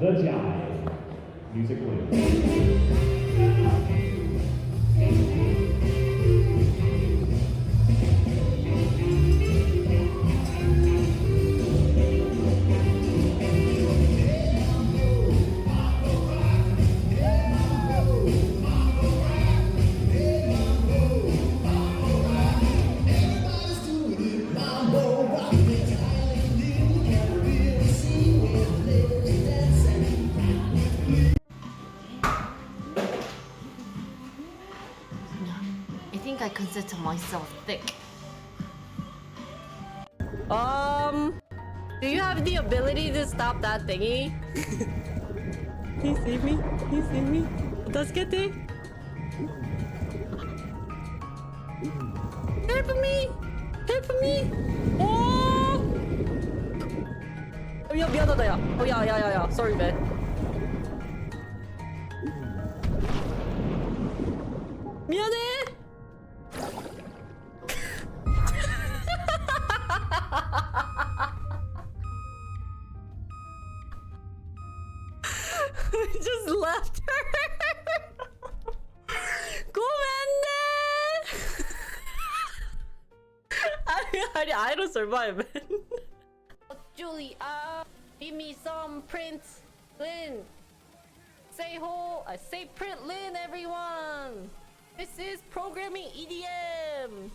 The Jive. Music please. I think I consider myself thick. Do you have the ability to stop that thingy? Please save me. Please save me. Tasukete. Help me! Help me! Oh! Oh, yeah, 미안하다, 야. Oh, yeah. Sorry, man. 미안해! I just left her. 고맙네. I don't survive, man. Julie, give me some Print Lin. Say ho, I say Print Lin, everyone. This is programming EDM.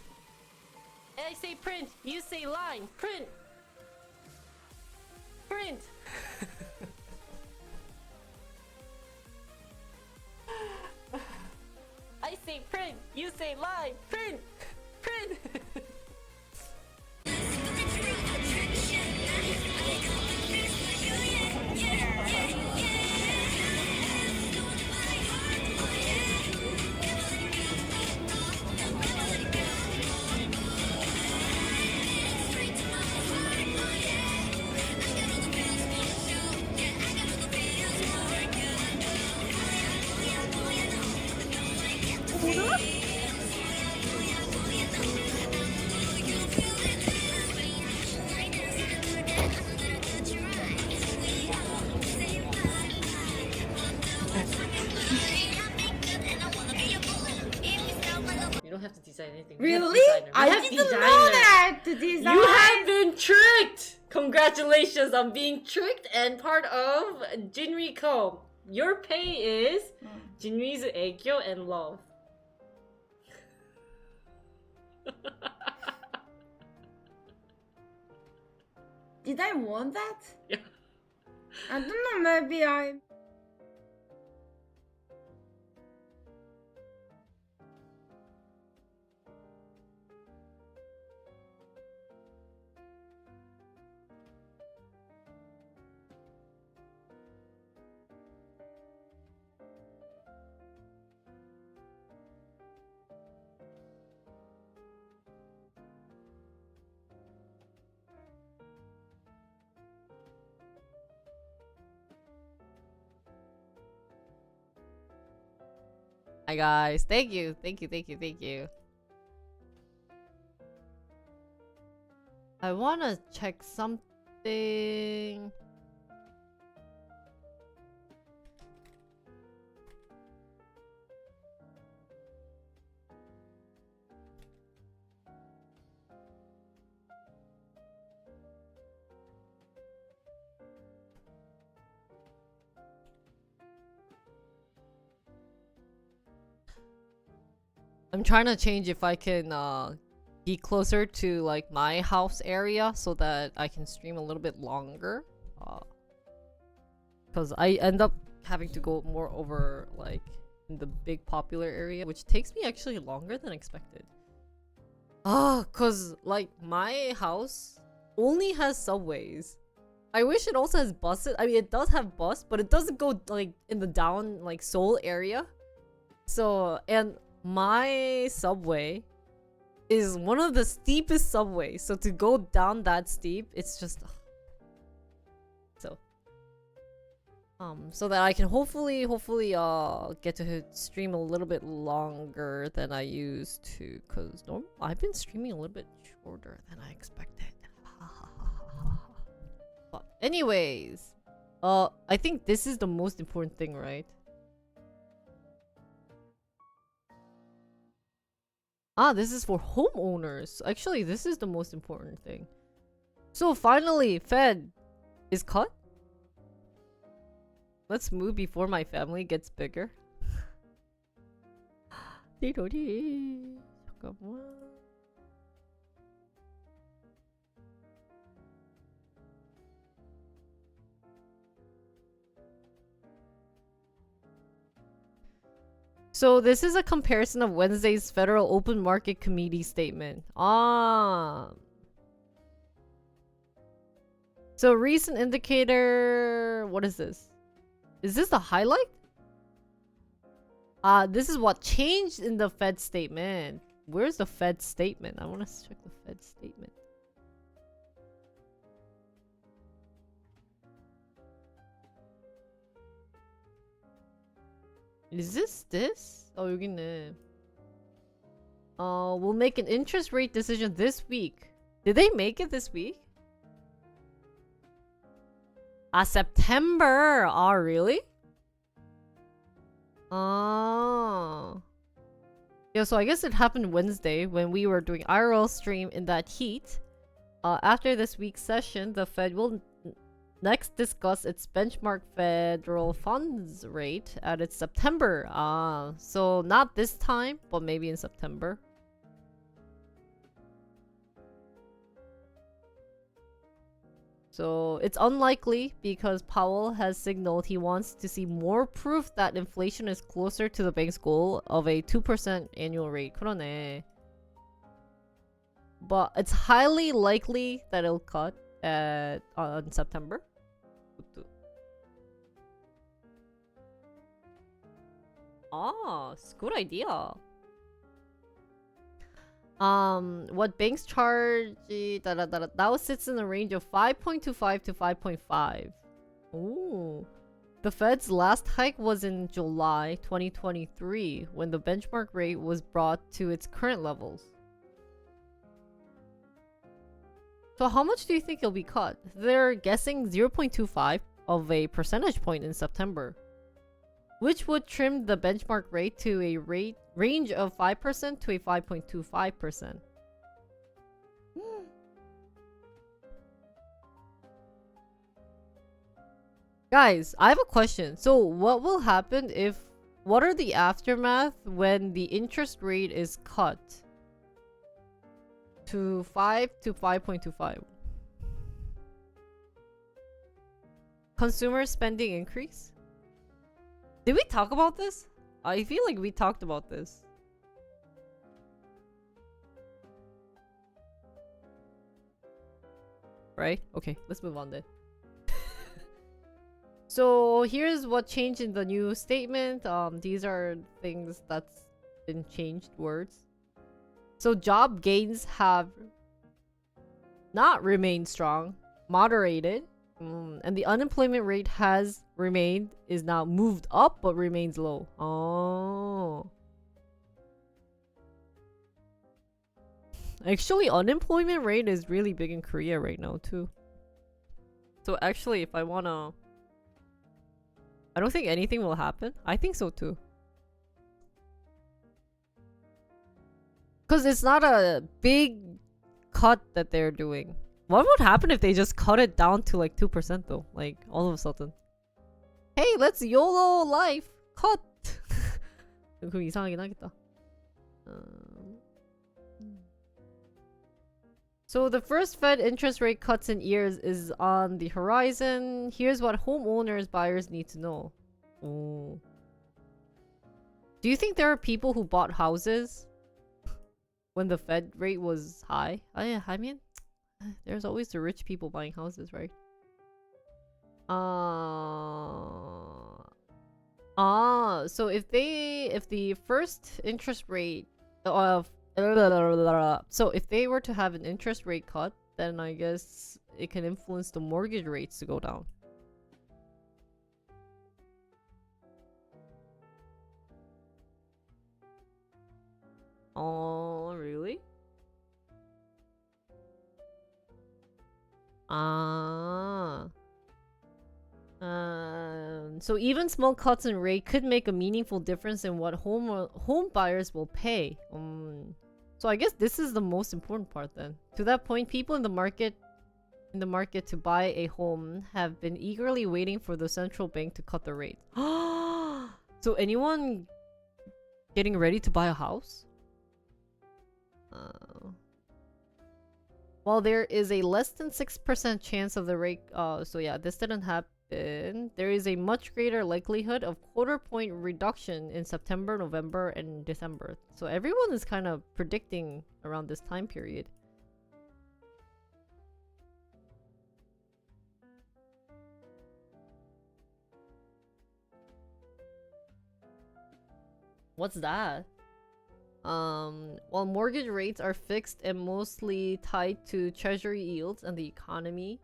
I say print, you say line. Print. Print. I say print, you say line. Print. Print. You don't have to design anything. Really? I didn't know that to design. You have been tricked! Congratulations on being tricked and part of Jinri-ko. Your pay is Jinri's 애교 and love. Did I want that? Yeah. I don't know, maybe I... Hi guys, thank you. I wanna check something. I'm trying to change if I can be closer to like my house area so that I can stream a little bit longer. Because I end up having to go more over like in the big popular area, which takes me actually longer than expected. Cause like my house only has subways. I wish it also has buses. I mean, it does have bus, but it doesn't go like in the down like Seoul area. So, and my subway is one of the steepest subways, so to go down that steep, it's just so that I can hopefully get to stream a little bit longer than I used to, cause I've been streaming a little bit shorter than I expected. But anyways, I think this is the most important thing, right? Ah, this is for homeowners. Actually, this is the most important thing. So finally, Fed is cut. Let's move before my family gets bigger. 띠로리. 잠깐만. So this is a comparison of Wednesday's Federal Open Market Committee statement. Ah. So recent indicator, what is this? Is this the highlight? This is what changed in the Fed statement. Where's the Fed statement? I want to check the Fed statement. Is this? Oh, 여기 있네. We'll make an interest rate decision this week. Did they make it this week? September. Oh, really? Yeah, so I guess it happened Wednesday when we were doing IRL stream in that heat. After this week's session, the Fed will next discuss its benchmark federal funds rate at its September. So not this time, but maybe in September. So it's unlikely because Powell has signaled he wants to see more proof that inflation is closer to the bank's goal of a 2% annual rate. 그러네. But it's highly likely that it'll cut on September. It's a good idea. What banks charge now sits in the range of 5.25 to 5.5. Ooh. The Fed's last hike was in July 2023 when the benchmark rate was brought to its current levels. So how much do you think it'll be cut? They're guessing 0.25 of a percentage point in September, which would trim the benchmark rate to a range of 5% to a 5.25%. Guys, I have a question. So what will happen if... What are the aftermath when the interest rate is cut to 5 to 5.25? Consumer spending increase? Did we talk about this? I feel like we talked about this. Right? Okay, let's move on then. So here's what changed in the new statement. These are things that's been changed, words. So job gains have not remained strong, moderated. And the unemployment rate has remained, is now moved up but remains low. Oh. Actually, unemployment rate is really big in Korea right now too. So actually, if I wanna... I don't think anything will happen. I think so too. Because it's not a big cut that they're doing. What would happen if they just cut it down to like 2% though? Like all of a sudden. Hey, let's YOLO life! Cut! 그럼 이상하긴 하겠다. So the first Fed interest rate cuts in years is on the horizon. Here's what homeowners buyers need to know. Oh. Do you think there are people who bought houses when the Fed rate was high? Yeah, I mean, there's always the rich people buying houses, right? So if the first interest rate of so if they were to have an interest rate cut, then I guess it can influence the mortgage rates to go down. Oh, really? So even small cuts in rate could make a meaningful difference in what home buyers will pay. So I guess this is the most important part then. To that point, people in the market to buy a home have been eagerly waiting for the central bank to cut the rate. So anyone getting ready to buy a house? While there is a less than 6% chance of the rate, so yeah, this didn't happen. There is a much greater likelihood of quarter-point reduction in September, November, and December. So everyone is kind of predicting around this time period. What's that? While mortgage rates are fixed and mostly tied to treasury yields and the economy,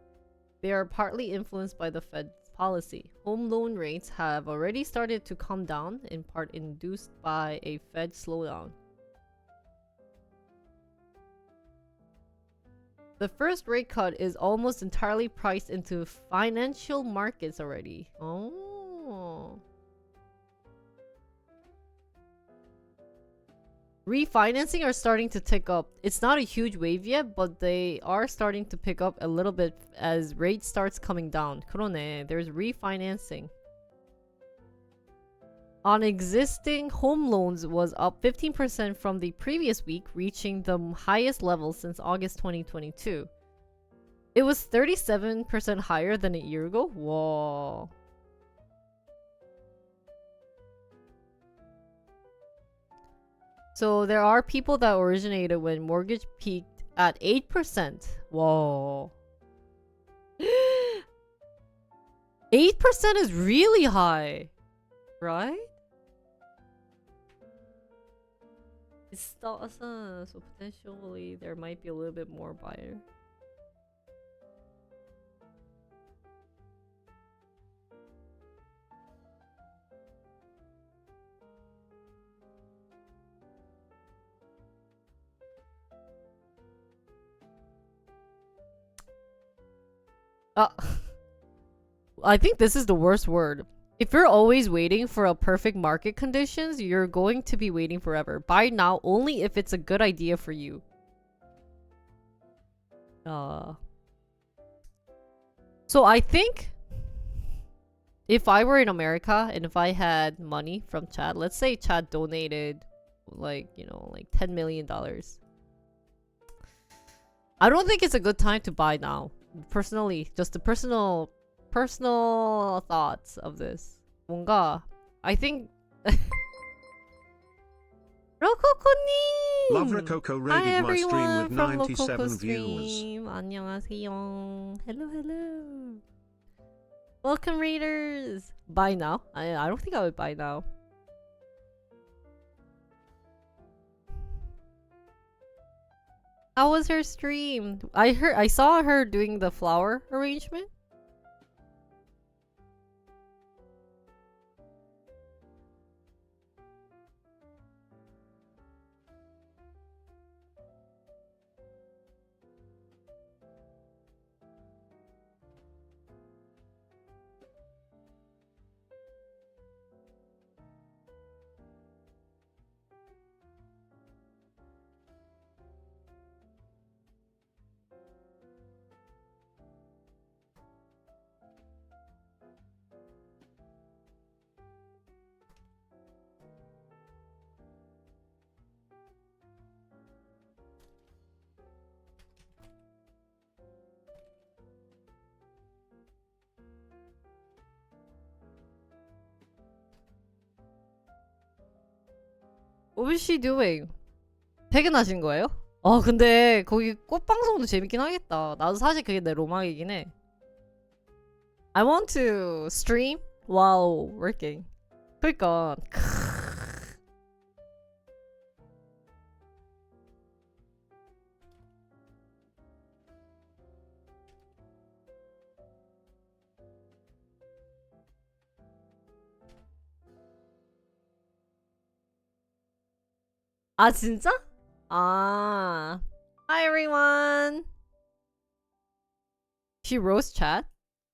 they are partly influenced by the Fed's policy. Home loan rates have already started to come down, in part induced by a Fed slowdown. The first rate cut is almost entirely priced into financial markets already. Oh. Refinancing are starting to tick up. It's not a huge wave yet, but they are starting to pick up a little bit as rate starts coming down. 그러네. There's refinancing. On existing home loans was up 15% from the previous week, reaching the highest level since August 2022. It was 37% higher than a year ago. Whoa. So there are people that originated when mortgage peaked at 8%. Whoa. 8% is really high, right? It's still so potentially there might be a little bit more buyer. I think this is the worst word. If you're always waiting for a perfect market conditions, you're going to be waiting forever. Buy now only if it's a good idea for you. So I think if I were in America and if I had money from Chad, let's say Chad donated like, you know, like $10 million. I don't think it's a good time to buy now. Personally, just the personal thoughts of this. 뭔가 I think 로코코님! Love Rococo raided my stream with 97 views. 안녕하세요. Hello. Welcome raiders. Buy now? I don't think I would buy now. How was her stream? I saw her doing the flower arrangement. What was she doing? 퇴근하신 거예요? 근데 거기 꽃방송도 재밌긴 하겠다. 나도 사실 그게 내 로망이긴 해. I want to stream while working. 그러니까 아 진짜? 아 Hi everyone. She roasts chat?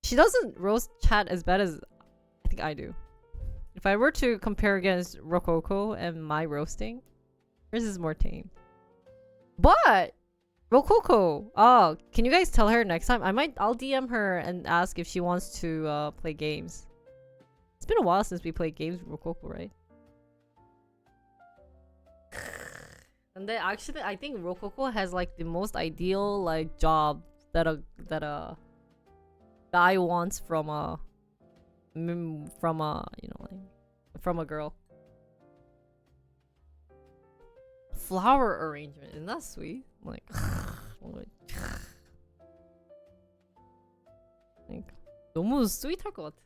She doesn't roast chat as bad as I think think I do. If I were to compare against Rococo and my roasting, hers is more tame. But Rococo, oh, can you guys tell her next time? I'll DM her and ask if she wants to play games. It's been a while since we played games with Rococo, right? And then actually, I think Rococo has like the most ideal like job that a guy wants from a from a girl. Flower arrangement, isn't that sweet? Like, 너무 스윗할 것 같아.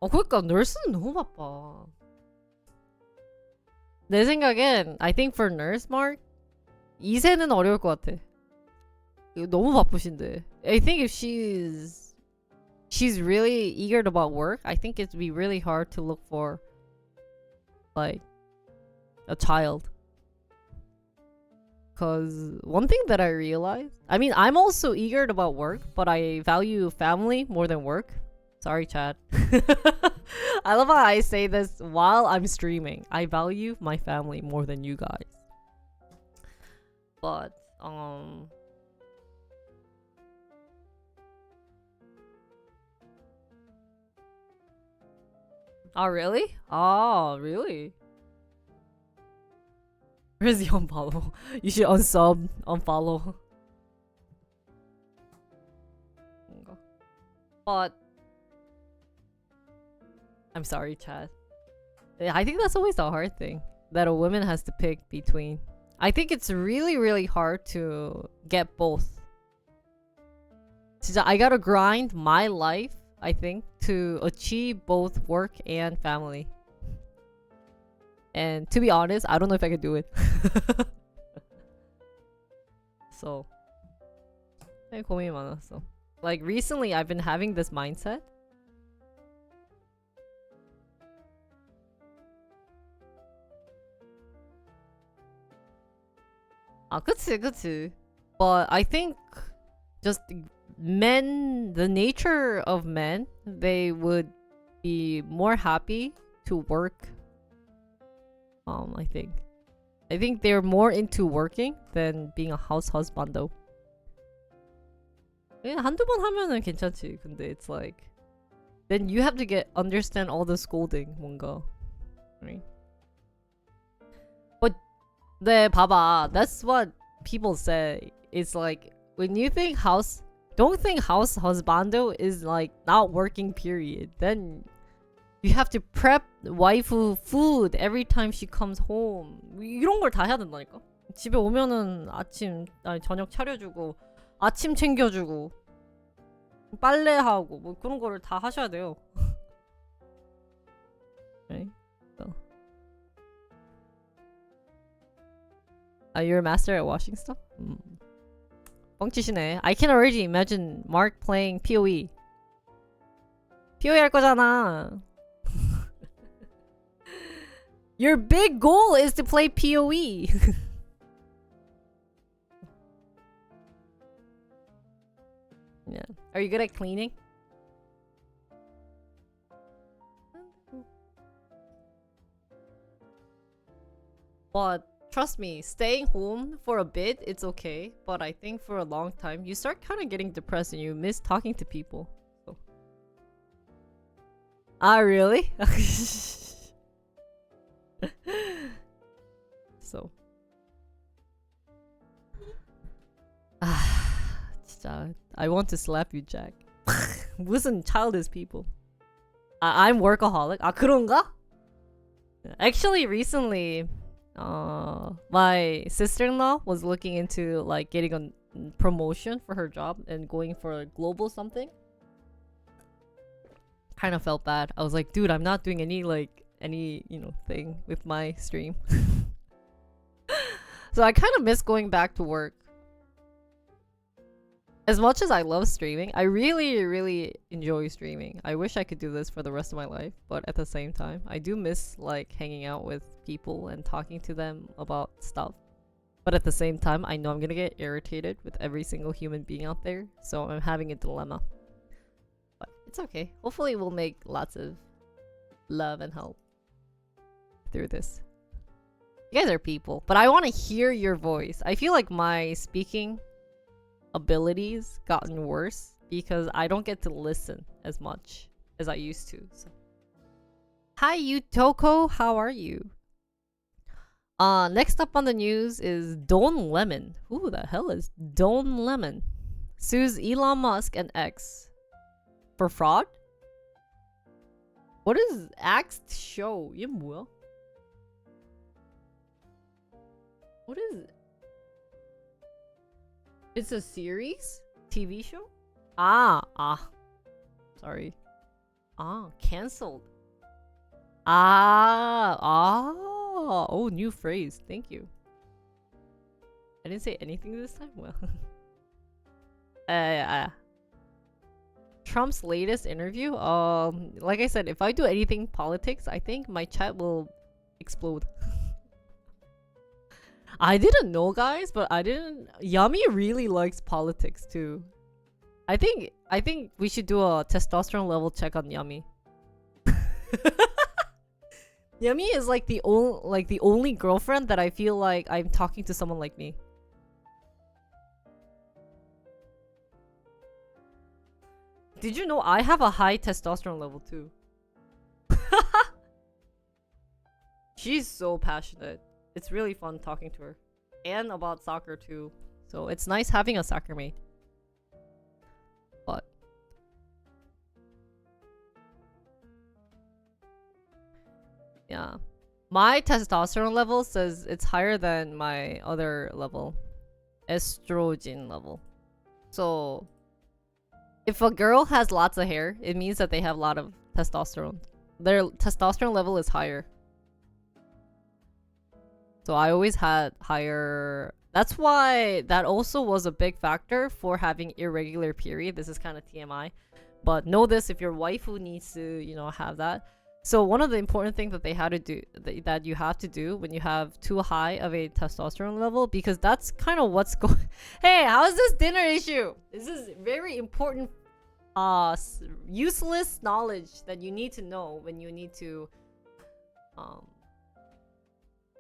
그러니까 nurse는 너무 바빠. 내 생각엔 I think for nurse mark 2세는 어려울 것 같아. 너무 바쁘신데. I think if she's really eager about work, I think it'd be really hard to look for like a child. Cause one thing that I realized, I mean, I'm also eager about work, but I value family more than work. Sorry, chat. I love how I say this while I'm streaming. I value my family more than you guys. But oh, really? Oh, really? Where's the unfollow? You should unsub, unfollow. But I'm sorry, Chad. I think that's always the hard thing that a woman has to pick between. I think it's really, really hard to get both. I gotta grind my life, I think, to achieve both work and family. And to be honest, I don't know if I could do it. So, 고민이 많았어. Like recently, I've been having this mindset. 그치. But I think just men, the nature of men, they would be more happy to work. I think they're more into working than being a house husband though. 한두 번 하면은 괜찮지. 근데 it's like then you have to understand all the scolding 뭔가. Right? But 네, 봐봐. That's what people say. It's like when you think don't think house husbando is like not working period. Then you have to prep waifu food every time she comes home. 이런 걸 다 해야 된다니까. 집에 오면은 저녁 차려주고 아침 챙겨주고 빨래하고 뭐 그런 거를 다 하셔야 돼요. Right? So. You're a master at washing stuff? 뻥치시네. I can already imagine Mark playing PoE. PoE 할 거잖아. Your big goal is to play PoE. Yeah. Are you good at cleaning? But trust me, staying home for a bit, it's okay. But I think for a long time, you start kind of getting depressed and you miss talking to people. So. Really? So. 진짜, I want to slap you, Jack. 무슨 childish people. I'm workaholic. 그런가? Actually, recently, my sister-in-law was looking into like getting a promotion for her job and going for a global something. Kind of felt bad. I was like, dude, I'm not doing any thing with my stream. So I kind of miss going back to work. As much as I love streaming, I really, really enjoy streaming. I wish I could do this for the rest of my life, but at the same time, I do miss like hanging out with people and talking to them about stuff. But at the same time, I know I'm gonna get irritated with every single human being out there, so I'm having a dilemma. But It's okay. Hopefully we'll make lots of love and help through this. You guys are people, but I want to hear your voice. I feel like my speaking abilities gotten worse because I don't get to listen as much as I used to. So. Hi, Utoko. How are you? Next up on the news is Don Lemon. Who the hell is Don Lemon? Sues Elon Musk and X for fraud? What is Axed show? 이게 뭐야? What is it? It's a series? TV show? Sorry. Cancelled. Oh, new phrase. Thank you. I didn't say anything this time? Well. Trump's latest interview? Like I said, if I do anything politics, I think my chat will explode. I didn't know, guys, but Yummy really likes politics too. I think we should do a testosterone level check on Yummy. Yummy is like the only girlfriend that I feel like I'm talking to someone like me. Did you know I have a high testosterone level too? She's so passionate. It's really fun talking to her. And about soccer too. So it's nice having a soccer mate. But yeah. My testosterone level says it's higher than my other level. Estrogen level. So if a girl has lots of hair, it means that they have a lot of testosterone. Their testosterone level is higher. So I always had higher. That's why that also was a big factor for having irregular period. This is kind of TMI. But know this, if your waifu needs to, have that. So one of the important things that they had to do, that you have to do when you have too high of a testosterone level, because that's kind of what's going. Hey, how is this dinner issue? This is very important, useless knowledge that you need to know when you need to,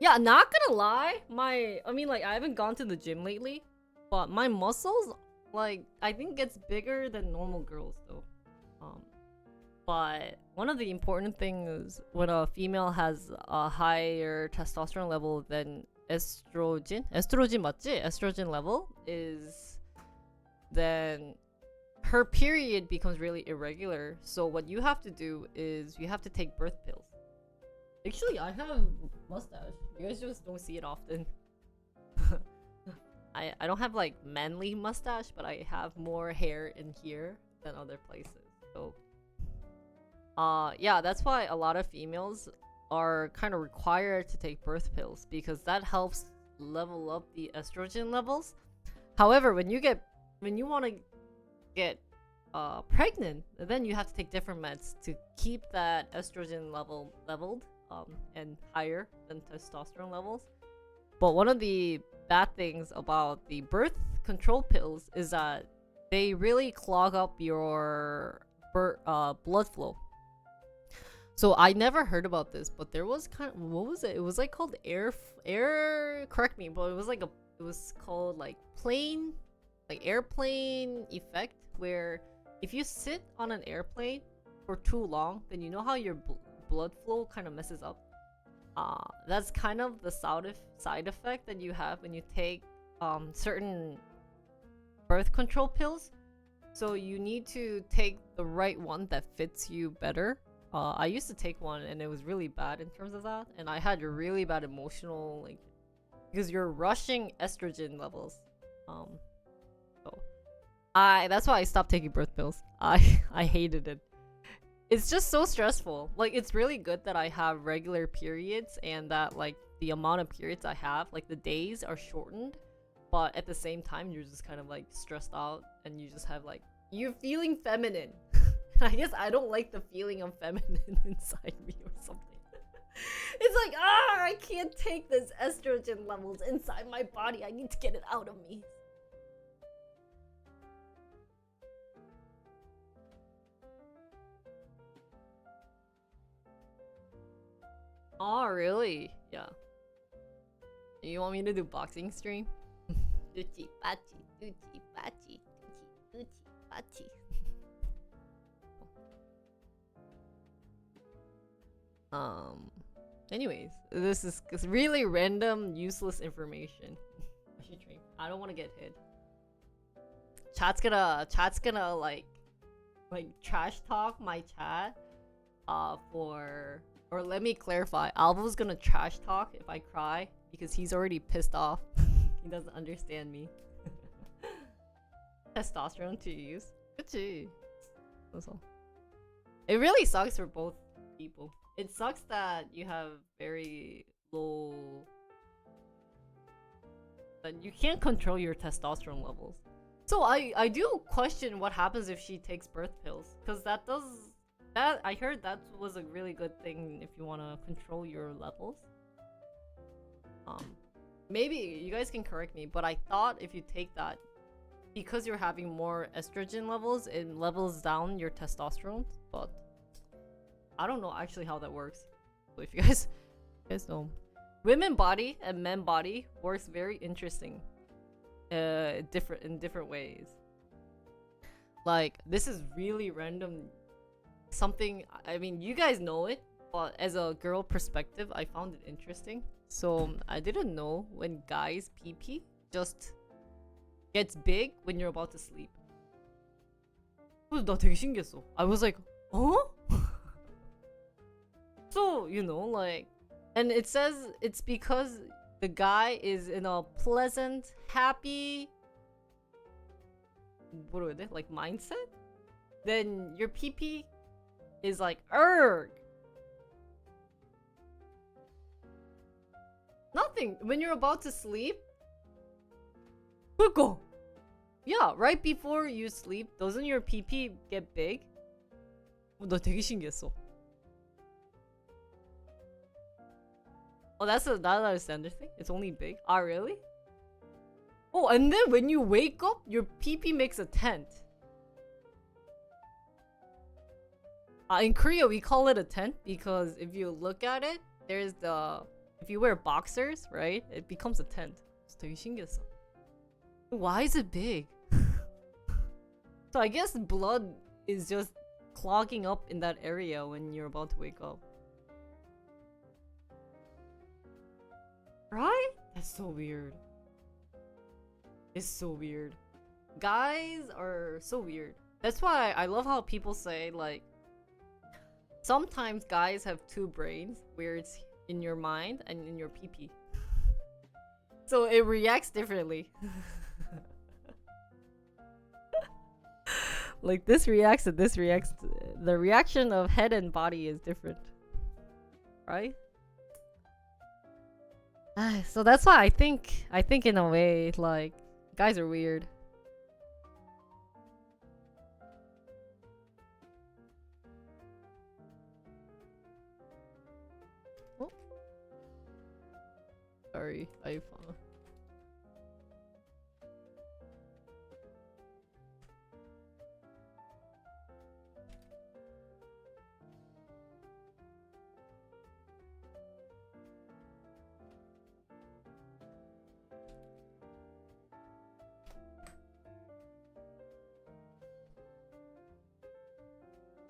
Yeah, not gonna lie, I haven't gone to the gym lately, but my muscles, I think gets bigger than normal girls though. But one of the important things when a female has a higher testosterone level than estrogen 맞지? Estrogen level is then her period becomes really irregular. So what you have to do is you have to take birth pills. Actually, I have mustache. You guys just don't see it often. I don't have manly mustache, but I have more hair in here than other places. So yeah, that's why a lot of females are kind of required to take birth pills because that helps level up the estrogen levels. However, when you want to get pregnant, then you have to take different meds to keep that estrogen level leveled and higher than testosterone levels. But one of the bad things about the birth control pills is that they really clog up your blood flow. So I never heard about this, but there was what was it? It was called air. Correct me, but it was called airplane effect, where if you sit on an airplane for too long, then you know how your blood flow kind of messes up. That's kind of the side effect that you have when you take certain birth control pills. So you need to take the right one that fits you better. I used to take one and it was really bad in terms of that, and I had really bad emotional because you're rushing estrogen levels. So that's why I stopped taking birth pills. I hated it. It's just so stressful. It's really good that I have regular periods and that the amount of periods I have, the days are shortened, but at the same time you're just kind of stressed out and you just have you're feeling feminine. I guess I don't like the feeling of feminine inside me or something. It's I can't take this estrogen levels inside my body. I need to get it out of me. Oh, really? Yeah. You want me to do boxing stream? Duchi bachi, duchi bachi, duchi bachi. Anyways, this is really random, useless information. I should drink. I don't want to get hit. Chat's gonna like trash talk my chat. Or let me clarify. Alva's gonna trash talk if I cry because he's already pissed off. He doesn't understand me. Testosterone to use. Good. That's all. It really sucks for both people. It sucks that you have very low... that you can't control your testosterone levels. So I do question what happens if she takes birth pills. Because I heard that was a really good thing if you want to control your levels. Maybe you guys can correct me, but I thought if you take that, because you're having more estrogen levels, it levels down your testosterone. But I don't know actually how that works. So if you guys know, women body and men body works very interesting, in different ways. Like, this is really random. Something, I mean, you guys know it, but as a girl perspective, I found it interesting. So I didn't know when guys pee just gets big when you're about to sleep. 나 되게 신기했어. I was like, huh? So, you know, like, and it says it's because the guy is in a pleasant, happy, like mindset. Then your pee is like, erg. Nothing. When you're about to sleep, go. Yeah, right before you sleep, doesn't your pee get big? 나 되게 신기했어. Oh, that's not a standard thing? It's only big? Ah, really? Oh, and then when you wake up, your pee makes a tent. In Korea, we call it a tent because if you look at it, there's if you wear boxers, right? It becomes a tent. It's 되게 신기했어. Why is it big? So I guess blood is just clogging up in that area when you're about to wake up. Right? That's so weird. It's so weird. Guys are so weird. That's why I love how people say, like, sometimes guys have two brains, where it's in your mind and in your pee. So it reacts differently. Like, this reacts and this reacts. The reaction of head and body is different. Right? So that's why I think in a way, like, guys are weird. Oh. Sorry, iPhone.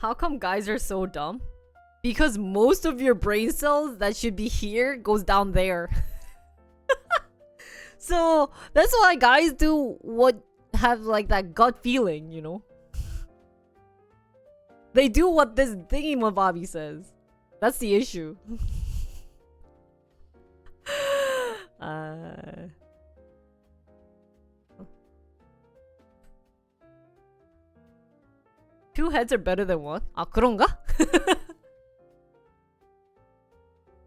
How come guys are so dumb? Because most of your brain cells that should be here goes down there. So that's why guys do what have like that gut feeling, you know? They do what this thingy-mabobby says. That's the issue. Two heads are better than one? 아, 그런가?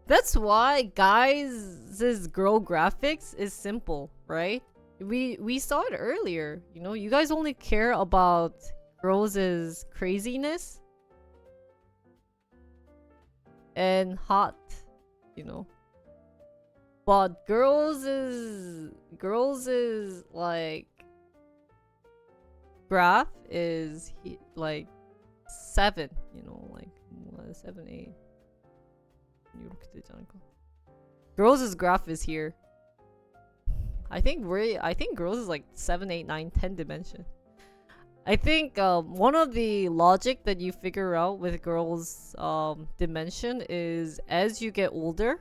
That's why guys' girl graphics is simple, right? We saw it earlier. You know, you guys only care about girls' craziness and hot, you know. But girls is like graph is like 7, you know, like 7, 8. 이렇게 되지 않을까? Girls' graph is here. I think girls is like 7, 8, 9, 10 dimension. I think one of the logic that you figure out with girls dimension is as you get older,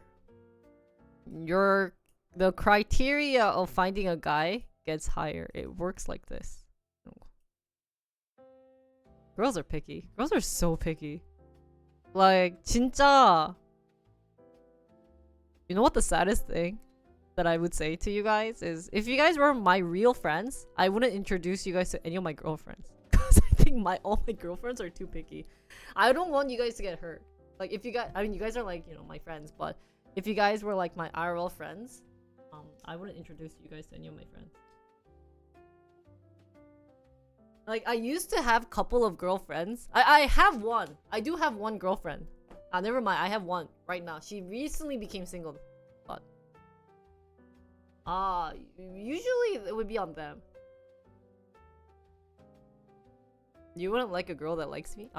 the criteria of finding a guy gets higher. It works like this. Girls are picky. Girls are so picky. Like 진짜. You know what the saddest thing that I would say to you guys is, if you guys were my real friends, I wouldn't introduce you guys to any of my girlfriends. Because I think all my girlfriends are too picky. I don't want you guys to get hurt. Like if you guys, I mean you guys are like, you know, my friends, but if you guys were like my IRL friends, I wouldn't introduce you guys to any of my friends. Like I used to have a couple of girlfriends. I have one. I do have one girlfriend. Never mind, I have one right now. She recently became single. But usually it would be on them. You wouldn't like a girl that likes me?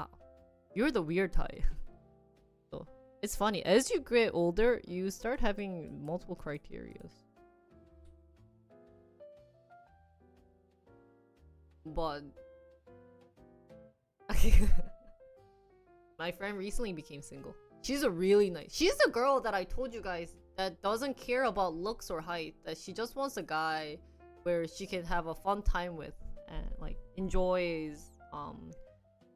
You're the weird type. So it's funny. As you get older, you start having multiple criterias. But my friend recently became single. She's a really nice. She's the girl that I told you guys that doesn't care about looks or height. That she just wants a guy where she can have a fun time with and like enjoys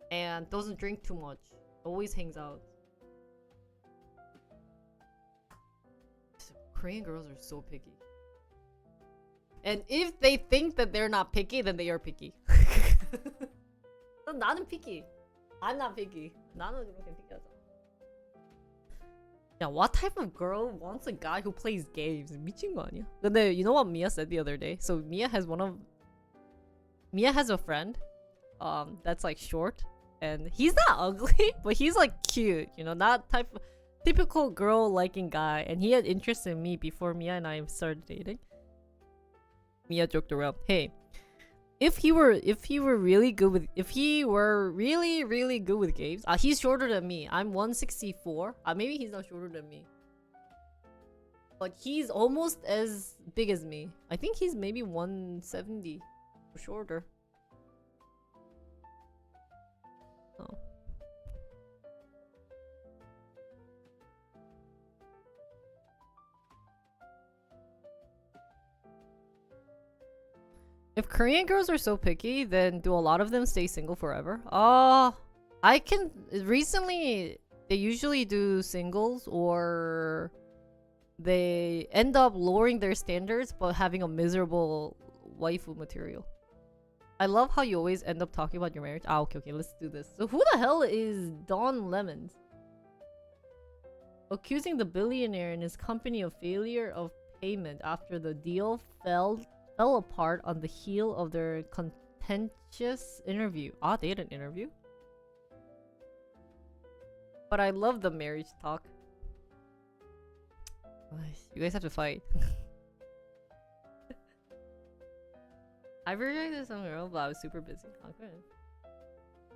and doesn't drink too much. Always hangs out. Korean girls are so picky. And if they think that they're not picky, then they are picky. 나는 picky. I'm not picky. 나는 그렇게 picky. Yeah, what type of girl wants a guy who plays games? 미친 거 아니야? 근데 you know what Mia said the other day? So Mia has a friend that's like short, and he's not ugly, but he's like cute, you know, not type of typical girl liking guy, and he had interest in me before Mia and I started dating. Mia joked around, hey, if he were really good with really good with games, he's shorter than me. I'm 164. Maybe he's not shorter than me, but he's almost as big as me. I think he's maybe 170 or shorter. Oh. If Korean girls are so picky, then do a lot of them stay single forever? Recently, they usually do singles, or they end up lowering their standards but having a miserable waifu material. I love how you always end up talking about your marriage. Okay, let's do this. So who the hell is Don Lemons? Accusing the billionaire and his company of failure of payment after the deal fell apart on the heel of their contentious interview. They had an interview? But I love the marriage talk. You guys have to fight. I rejected some girl, but I was super busy. Okay.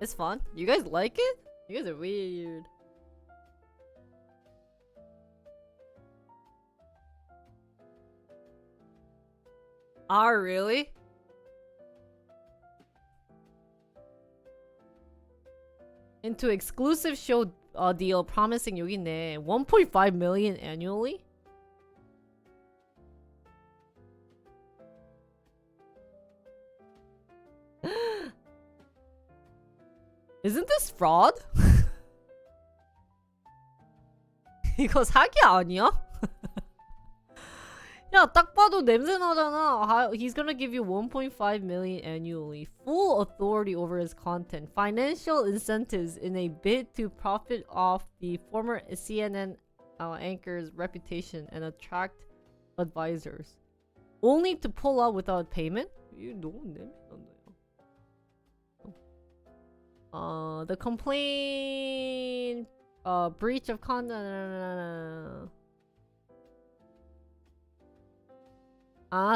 It's fun. You guys like it? You guys are weird. Really? Into exclusive show deal promising 여기 있네. 1.5 million annually? Isn't this fraud? 이거 사기 아니야? 야, 딱 봐도 냄새 나잖아. He's gonna give you 1.5 million annually, full authority over his content, financial incentives in a bid to profit off the former CNN anchor's reputation and attract advisors, only to pull out without payment. 이게 너무 냄새 난다. The complaint, breach of content.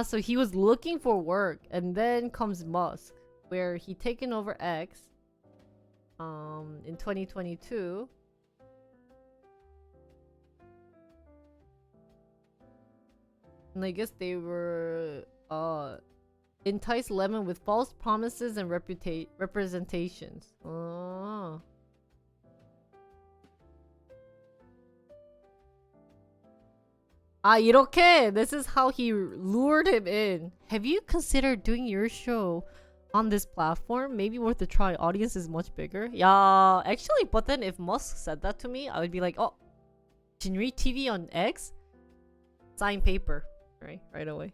So he was looking for work, and then comes Musk, where he taken over X in 2022. And I guess they were entice Lemon with false promises and representations. Oh. 이렇게. This is how he lured him in. Have you considered doing your show on this platform? Maybe worth a try. Audience is much bigger. Yeah, actually, but then if Musk said that to me, I would be like, oh, Jinri TV on X? Sign paper. Right away.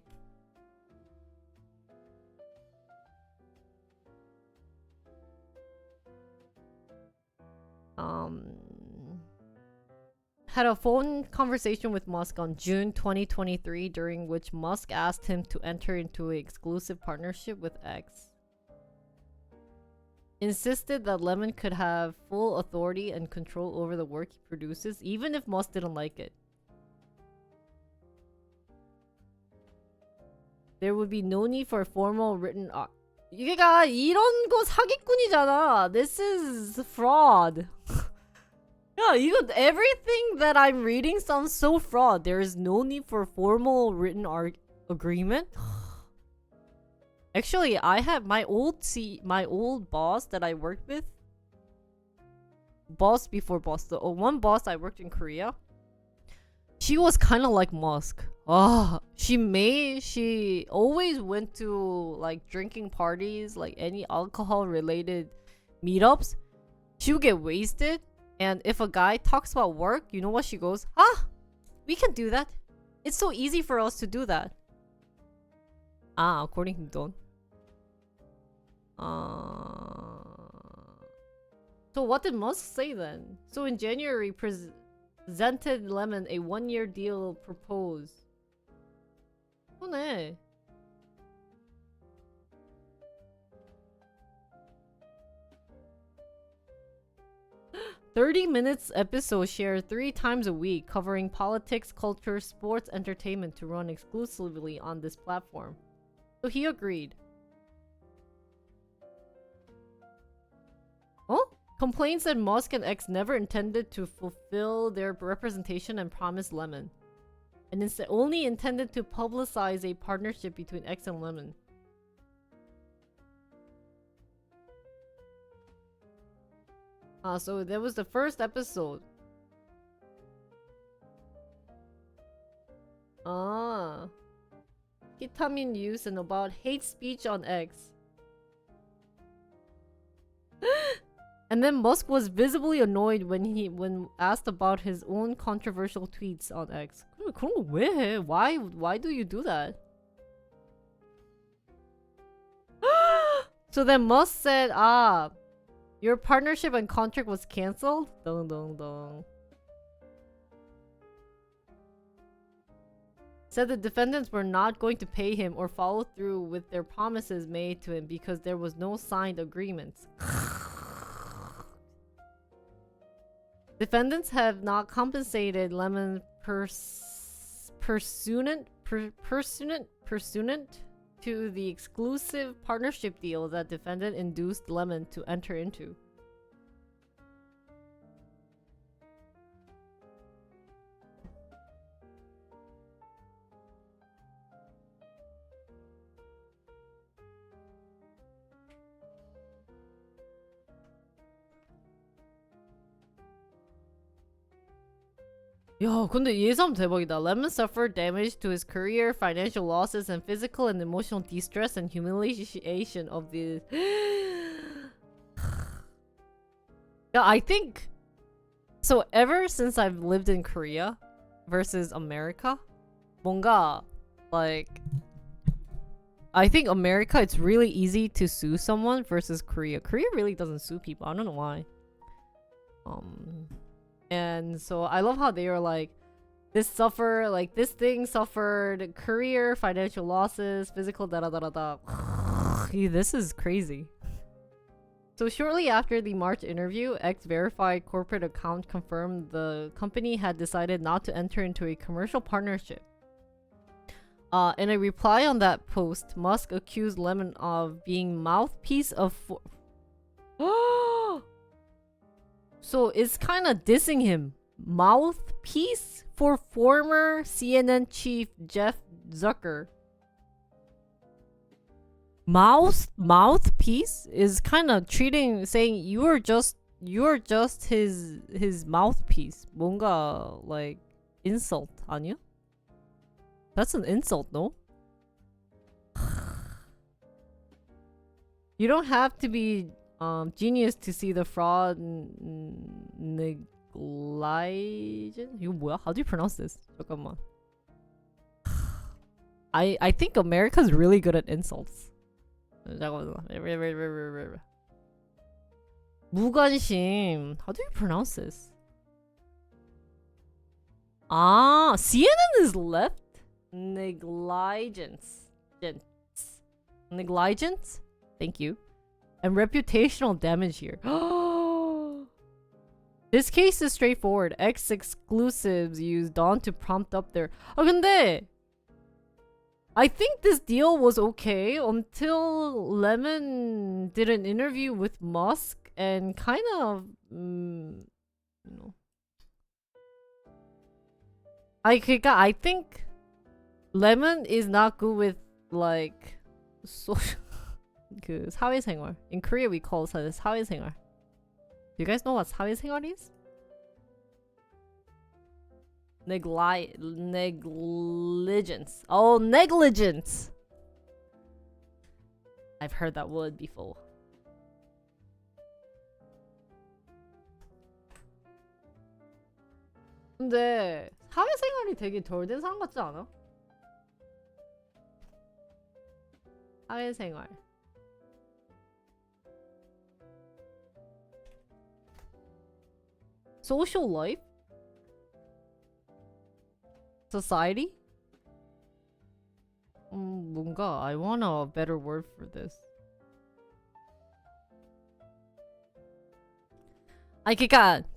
Had a phone conversation with Musk on June 2023, during which Musk asked him to enter into an exclusive partnership with X. Insisted that Lemon could have full authority and control over the work he produces, even if Musk didn't like it. There would be no need for a formal written... 이게가 이런 거 사기꾼이잖아. This is fraud. Yeah, everything that I'm reading sounds so fraud. There is no need for formal written agreement. Actually, I had my old boss that I worked with. Boss before boss. The one boss I worked in Korea. She was kind of like Musk. She always went to like drinking parties, like any alcohol related meetups. She would get wasted. And if a guy talks about work, you know what she goes? We can do that. It's so easy for us to do that. According to Don. So what did Musk say then? So in January, presented Lemon a 1-year deal proposed. 그러네. 30 minutes episode shared 3 times a week, covering politics, culture, sports, entertainment to run exclusively on this platform. So he agreed. Complaints that Musk and X never intended to fulfill their representation and promised Lemon, and instead only intended to publicize a partnership between X and Lemon. So that was the first episode. Ketamine use and about hate speech on X. And then Musk was visibly annoyed when asked about his own controversial tweets on X. 그런 거 왜 해? Why do you do that? So then Musk said, your partnership and contract was cancelled? Dong dong dong. Said the defendants were not going to pay him or follow through with their promises made to him because there was no signed agreements. Defendants have not compensated Lemon pursuant to the exclusive partnership deal that defendant induced Lemon to enter into. 야, 근데 예상 대박이다. Lemon suffered damage to his career, financial losses, and physical and emotional distress and humiliation of the... Yeah, I think... So ever since I've lived in Korea versus America, 뭔가, like... I think America, it's really easy to sue someone versus Korea. Korea really doesn't sue people. I don't know why. And so I love how they are like, this thing suffered career, financial losses, physical da da da da da. This is crazy. So shortly after the March interview, X verified corporate account confirmed the company had decided not to enter into a commercial partnership. In a reply on that post, Musk accused Lemon of being mouthpiece of So it's kind of dissing him. mouthpiece for former CNN chief Jeff Zucker. Mouthpiece is kind of saying you're just his mouthpiece. 뭔가 like insult 아니야? That's an insult, no? You don't have to be genius to see the fraud negligence. 이거 뭐야? How do you pronounce this? 잠깐만. I think America's really good at insults. 무관심. How do you pronounce this? Ah, CNN is left. Negligence. Negligence? Thank you. And reputational damage here. This case is straightforward. X exclusives used Dawn to prompt up their... 근데 I think this deal was okay until Lemon did an interview with Musk and kind of, you know. I think Lemon is not good with like social 그 사회생활. In Korea we call it 사회생활. Do you guys know what 사회생활 is? Negligence. Oh, negligence. I've heard that word before. 근데 사회생활이 되게 덜 된 사람 같지 않아? 사회생활. Social life? Society? 뭔가 I want a better word for this.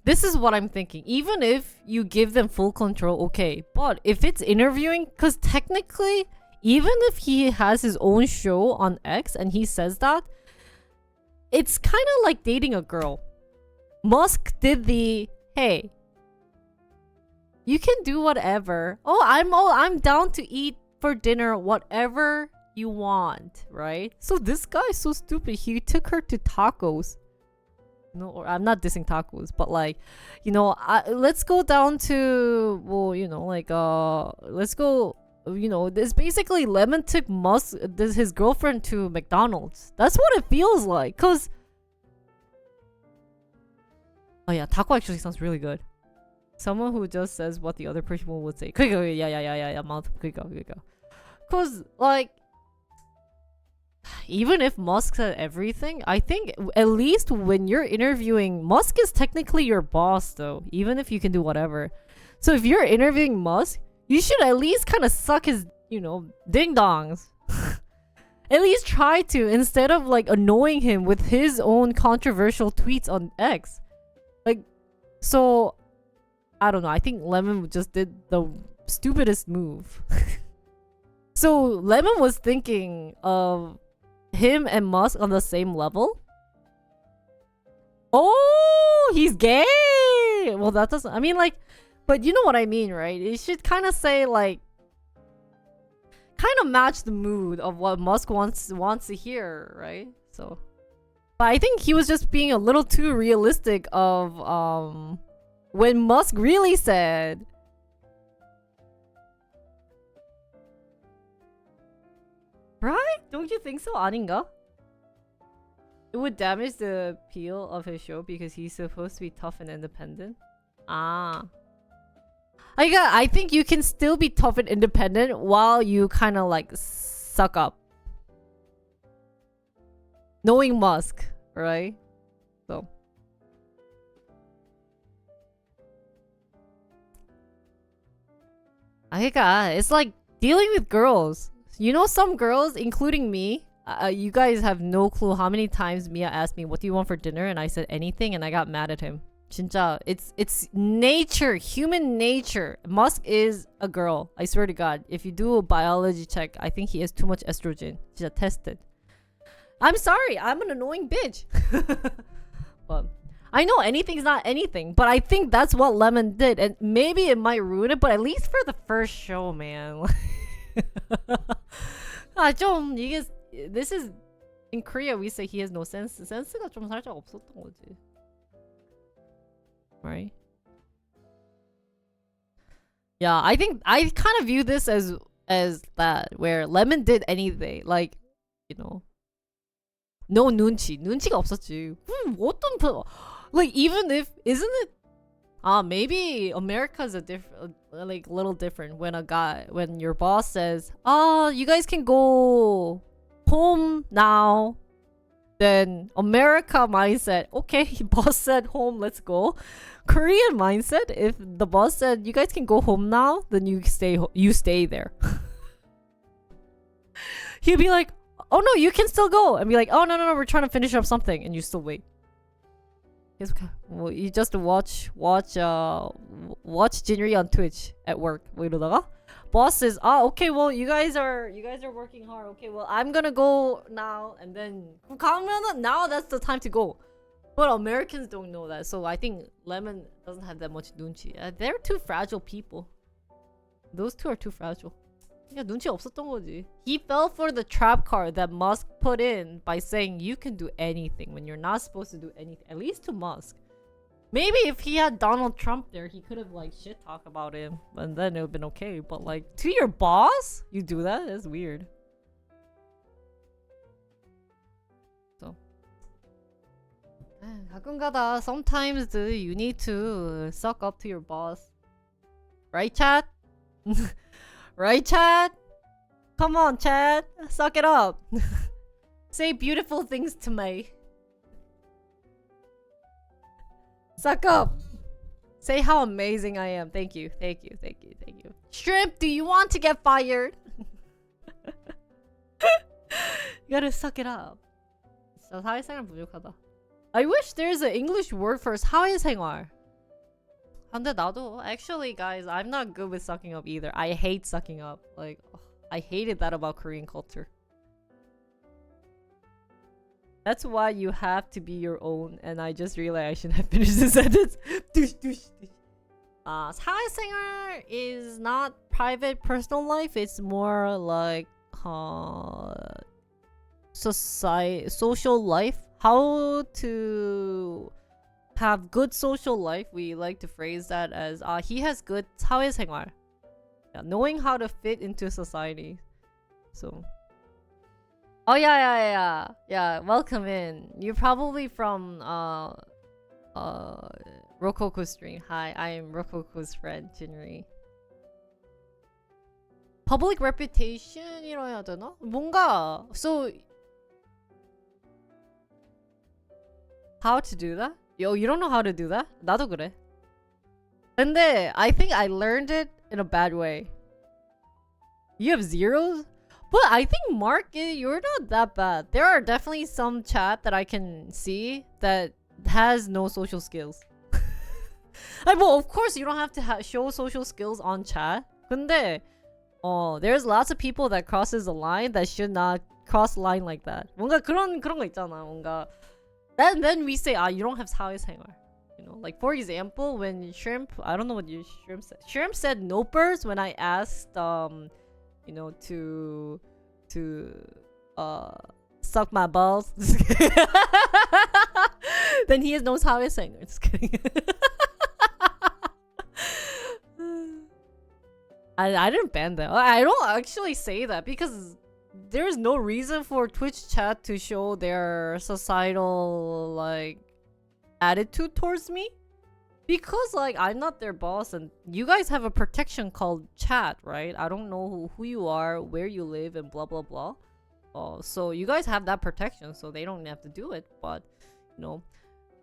This is what I'm thinking. Even if you give them full control, okay. But if it's interviewing, because technically, even if he has his own show on X and he says that, it's kind of like dating a girl. Musk did the, hey, you can do whatever. Oh, I'm down to eat for dinner whatever you want, right? So this guy's so stupid. He took her to tacos. No, or I'm not dissing tacos, but like, you know, let's go down to, well, you know, like, let's go, you know, this basically Lemon took his girlfriend to McDonald's. That's what it feels like, cause, oh yeah, taco actually sounds really good. Someone who just says what the other person would say. Yeah, mouth, cause like, even if Musk said everything, I think at least when you're interviewing, Musk is technically your boss though, even if you can do whatever. So if you're interviewing Musk, you should at least kind of suck his, you know, ding-dongs. At least try to, instead of like annoying him with his own controversial tweets on X. Like, so, I don't know, I think Lemon just did the stupidest move. So Lemon was thinking of him and Musk on the same level. Oh, he's gay. Well, that doesn't, I mean, like, but you know what I mean, right? It should kind of say like, kind of match the mood of what Musk wants to hear, right? So, but I think he was just being a little too realistic of when Musk really said, right? Don't you think so, 아닌가? It would damage the appeal of his show because he's supposed to be tough and independent. Ah. I think you can still be tough and independent while you kind of like suck up. Knowing Musk, right? So. It's like dealing with girls. You know, some girls, including me, you guys have no clue how many times Mia asked me, what do you want for dinner? And I said anything and I got mad at him. 진짜, it's nature, human nature. Musk is a girl. I swear to God. If you do a biology check, I think he has too much estrogen. 진짜 tested. I'm sorry, I'm an annoying bitch. But I know anything's not anything, but I think that's what Lemon did, and maybe it might ruin it, but at least for the first show, man. 좀 이게 this is in Korea we say he has no sense. 센스가 좀 살짝 없었던 거지. Right? Yeah, I think I kind of view this as that where Lemon did anything, like, you know, no 눈치가 없었지. 어떤 like even if isn't it maybe America's a different, like little different when your boss says, "Oh, you guys can go home now." Then America mindset, okay, boss said home, let's go. Korean mindset, if the boss said you guys can go home now, then you stay there. He'd be like, "Oh no, you can still go," and be like, "Oh no, we're trying to finish up something," and you still wait. Well, you just watch Jinri on Twitch at work. 뭐 이러다가 boss says, okay, well you guys are working hard. Okay, well I'm gonna go now, and then 가면은 now that's the time to go. But Americans don't know that, so I think Lemon doesn't have that much 눈치. They're too fragile people. Those two are too fragile. Yeah, 눈치 없었던 거지. He fell for the trap card that Musk put in by saying you can do anything when you're not supposed to do anything. At least to Musk. Maybe if he had Donald Trump there, he could have like shit talk about him, and then it would have been okay. But like to your boss, you do that? That's weird. So 가끔가다 sometimes you need to suck up to your boss. Right, chat? Right, chat? Come on, chat. Suck it up. Say beautiful things to me. Suck up. Say how amazing I am. Thank you. Thank you. Thank you. Thank you. Shrimp, do you want to get fired? You gotta suck it up. 진짜 사회생활 부족하다. I wish there's an English word for 사회생활. 근데 나도 actually guys, I'm not good with sucking up either. I hate sucking up. Like I hated that about Korean culture. That's why you have to be your own, and I just realized I shouldn't have finished the sentence. 사회생활 is not private personal life, it's more like social life. How to have good social life, we like to phrase that as he has good 사회생활. Yeah, knowing how to fit into society. So oh yeah, welcome in. You're probably from Rococo stream. Hi, I am Rococo's friend Jinri. Public reputation이라 해야 되나? 뭔가 so how to do that? Yo, you don't know how to do that? 나도 그래. 근데 I think I learned it in a bad way. You have zeros? But I think Mark, you're not that bad. There are definitely some chat that I can see that has no social skills. Like, well, of course you don't have to show social skills on chat. 근데 there's lots of people that crosses the line that should not cross the line like that. 뭔가 그런 거 있잖아. 뭔가 then we say you don't have 사회생활. You know, like for example, when Shrimp, I don't know what Shrimp said. Shrimp said nopers when I asked you know, to suck my balls. Then he has no 사회생활. Just kidding. I didn't ban that. I don't actually say that because there's no reason for Twitch chat to show their societal like attitude towards me, because like I'm not their boss and you guys have a protection called chat, right? I don't know who you are, where you live, and blah blah blah. So you guys have that protection, so they don't have to do it. But you know,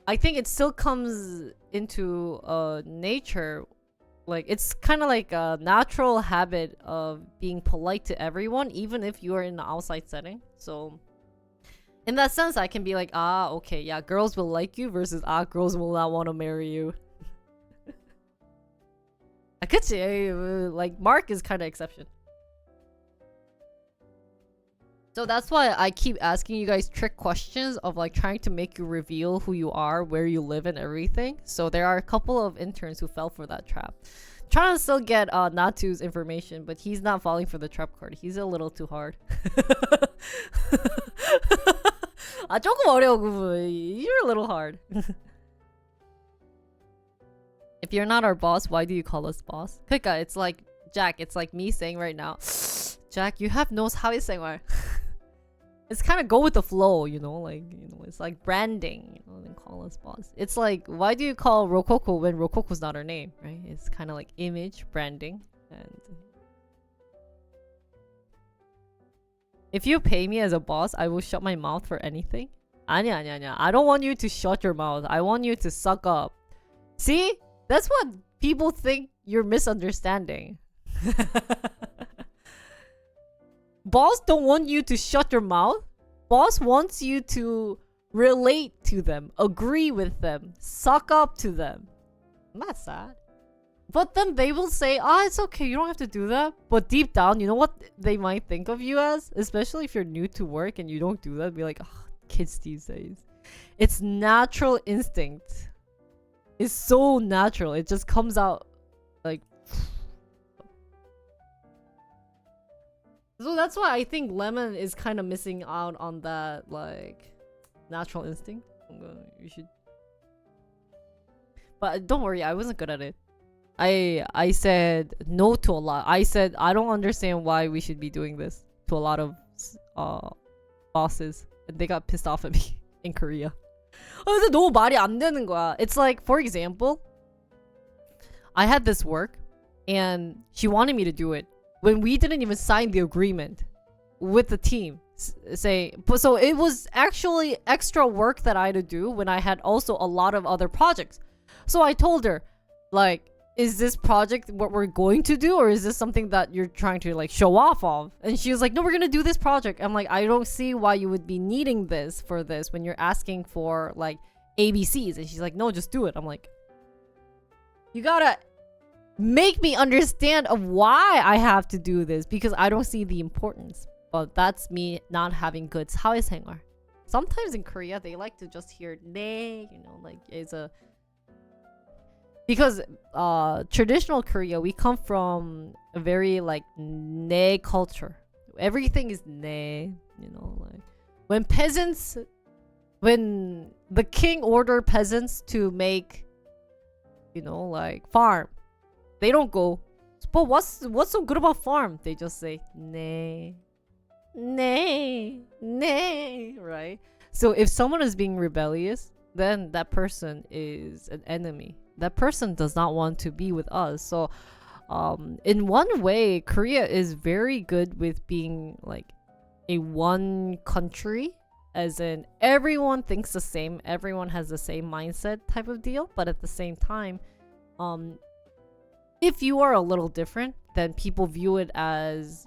I think it still comes into nature. Like it's kind of like a natural habit of being polite to everyone, even if you are in the outside setting. So in that sense, I can be like, okay, yeah, girls will like you versus girls will not want to marry you. 그치, like Mark is kind of exception. So that's why I keep asking you guys trick questions of like trying to make you reveal who you are, where you live, and everything. So there are a couple of interns who fell for that trap. Trying to still get Natu's information, but he's not falling for the trap card. He's a little too hard. 아 조금 어려워 그분. You're a little hard. If you're not our boss, why do you call us boss? 그러니까 it's like Jack. It's like me saying right now, Jack, you have no 사회생활. It's kind of go with the flow, you know, like, you know, it's like branding, you know, and call us boss. It's like, why do you call Rococo when Rococo's not her name, right? It's kind of like image branding. And if you pay me as a boss, I will shut my mouth for anything. 아니야, 아니야, 아니야. I don't want you to shut your mouth. I want you to suck up. See? That's what people think you're misunderstanding. Boss don't want you to shut your mouth. Boss wants you to relate to them, agree with them, suck up to them. Not sad. But then they will say, it's okay, you don't have to do that. But deep down, you know what they might think of you as? Especially if you're new to work and you don't do that. Be like, kids these days. It's natural instinct. It's so natural. It just comes out like... So that's why I think Lemon is kind of missing out on that, like, natural instinct. You should... But don't worry, I wasn't good at it. I said no to a lot. I said I don't understand why we should be doing this to a lot of bosses. And they got pissed off at me in Korea. 근데 너무 말이 안 되는 거야. It's like, for example, I had this work and she wanted me to do it when we didn't even sign the agreement with the team. So it was actually extra work that I had to do when I had also a lot of other projects. So I told her, like, is this project what we're going to do, or is this something that you're trying to like show off of? And she was like, no, we're gonna do this project. I'm like, I don't see why you would be needing this for this when you're asking for like ABCs. And she's like, no, just do it. I'm like, you gotta make me understand of why I have to do this, because I don't see the importance. But that's me not having good 사회생활. Sometimes in Korea they like to just hear 네, you know, like it's a... Because traditional Korea, we come from a very like 네 culture. Everything is 네, you know, like when the king ordered peasants to make, you know, like farm, they don't go, but what's so good about farm? They just say 네, right? So if someone is being rebellious, then that person is an enemy. That person does not want to be with us. So in one way, Korea is very good with being like a one country, as in everyone thinks the same, everyone has the same mindset type of deal. But at the same time, if you are a little different, then people view it as,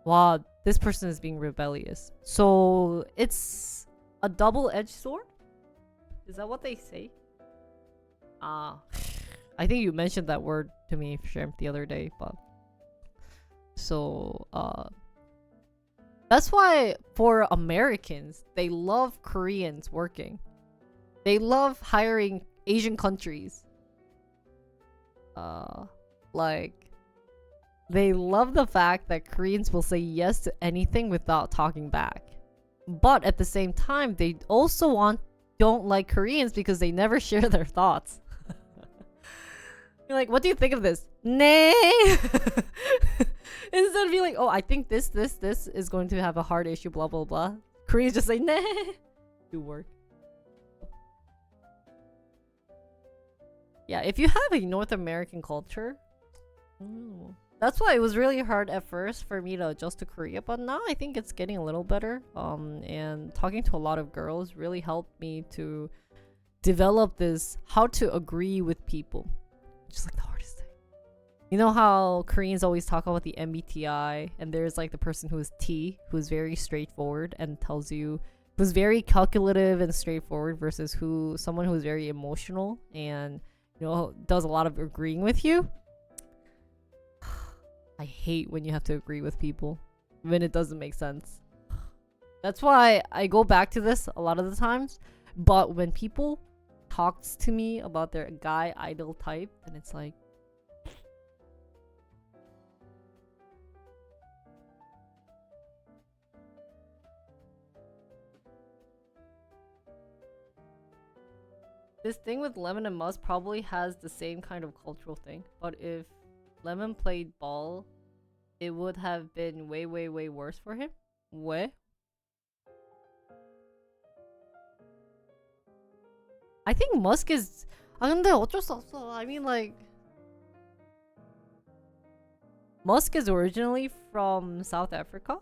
wow, this person is being rebellious. So it's a double-edged sword? Is that what they say? I think you mentioned that word to me, Sherm, the other day, but so that's why for Americans, they love Koreans working. They love hiring Asian countries. Like they love the fact that Koreans will say yes to anything without talking back. But at the same time, they also don't like Koreans because they never share their thoughts. You're like, what do you think of this? 네. Instead of being like, oh, I think this is going to have a hard issue, blah, blah, blah. Koreans just say, 네. Do work. Yeah, if you have a North American culture, that's why it was really hard at first for me to adjust to Korea. But now I think it's getting a little better. And talking to a lot of girls really helped me to develop this how to agree with people. Just like the hardest thing. You know how Koreans always talk about the MBTI, and there's like the person who is T, who's very straightforward and tells you, who's very calculative and straightforward, versus someone who is very emotional and, you know, does a lot of agreeing with you. I hate when you have to agree with people when it doesn't make sense. That's why I go back to this a lot of the times. But when people talks to me about their guy idol type, then it's like, this thing with Lemon and Musk probably has the same kind of cultural thing. But if Lemon played ball, it would have been way, way, way worse for him. Way. I think Musk is. 근데 어쩔 수 없어. I mean, like, Musk is originally from South Africa.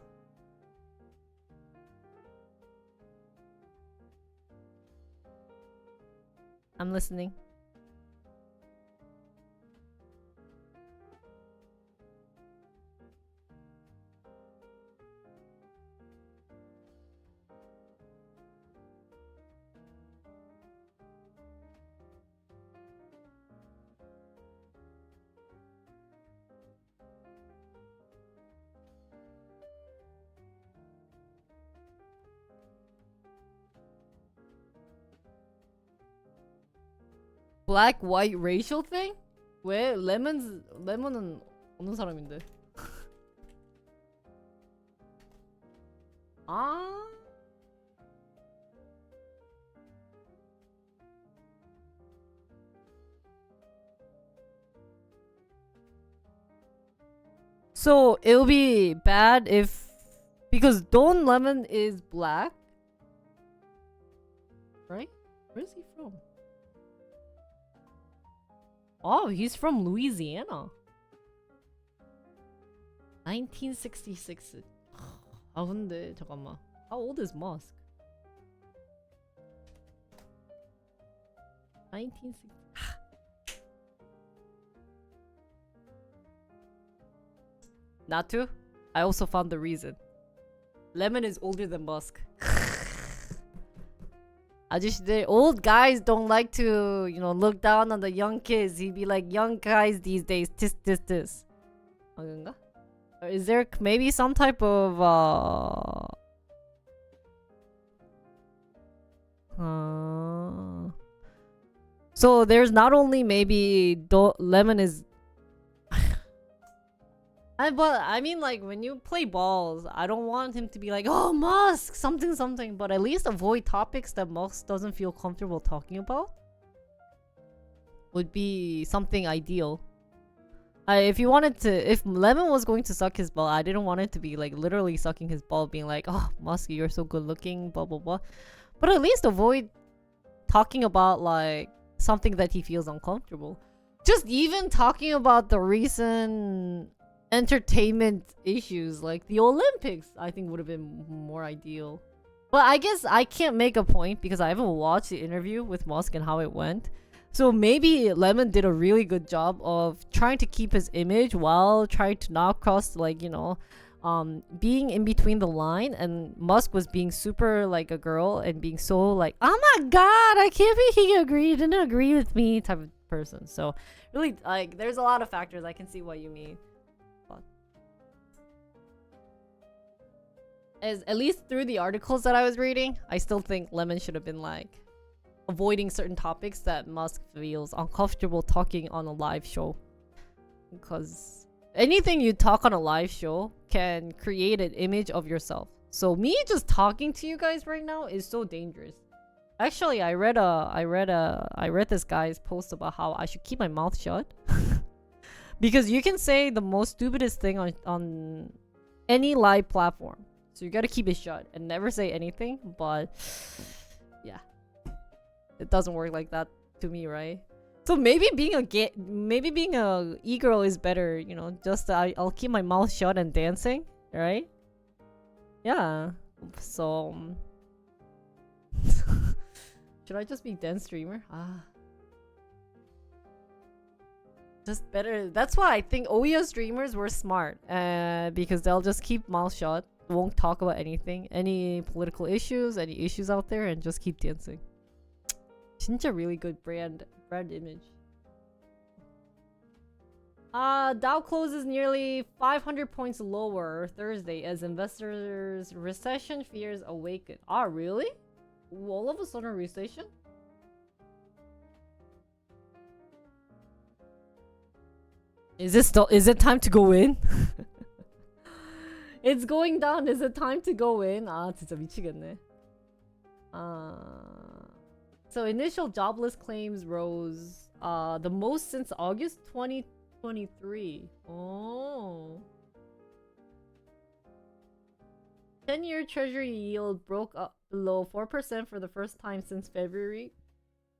I'm listening. Black white racial thing? 왜 레몬은 어느 사람인데? 아. So it'll be bad if, because Don Lemon is black, right? Where is he from? Oh, he's from Louisiana. 1966. 아 근데 잠깐만. How old is Musk? 1960. Not to? I also found the reason. Lemon is older than Musk. 아저씨들, old guys don't like to, you know, look down on the young kids. He'd be like, young guys these days, this. 그런가? Or is there maybe some type of so there's not only maybe Lemon is but I mean, like, when you play balls, I don't want him to be like, oh, Musk, something, but at least avoid topics that Musk doesn't feel comfortable talking about. Would be something ideal. If you wanted to, if Lemon was going to suck his ball, I didn't want it to be like literally sucking his ball, being like, oh, Musk, you're so good looking, blah, blah, blah. But at least avoid talking about like something that he feels uncomfortable. Just even talking about the recent entertainment issues like the Olympics, I think would have been more ideal. But I guess I can't make a point because I haven't watched the interview with Musk and how it went. So maybe Lemon did a really good job of trying to keep his image while trying to not cross, like, you know, being in between the line, and Musk was being super like a girl and being so like, oh my god, I can't believe he didn't agree with me type of person. So really, like, there's a lot of factors. I can see what you mean. As at least through the articles that I was reading, I still think Lemon should have been like avoiding certain topics that Musk feels uncomfortable talking on a live show, because anything you talk on a live show can create an image of yourself. So me just talking to you guys right now is so dangerous. Actually, I read this guy's post about how I should keep my mouth shut because you can say the most stupidest thing on any live platform. So you gotta keep it shut and never say anything. But yeah, it doesn't work like that to me, right? So maybe being a e-girl is better, you know. Just I'll keep my mouth shut and dancing, right? Yeah. So should I just be dance streamer? Just better. That's why I think Ouya streamers were smart, because they'll just keep mouth shut, won't talk about anything, any political issues, any issues out there, and just keep dancing. 진짜 really good brand image. Dow closes nearly 500 points lower Thursday as investors' recession fears awaken. Ah, really? All of a sudden recession? Is it time to go in? It's going down. Is it time to go in? 아, 진짜 미치겠네. So initial jobless claims rose the most since August 2023. Oh. 10-year treasury yield broke up below 4% for the first time since February,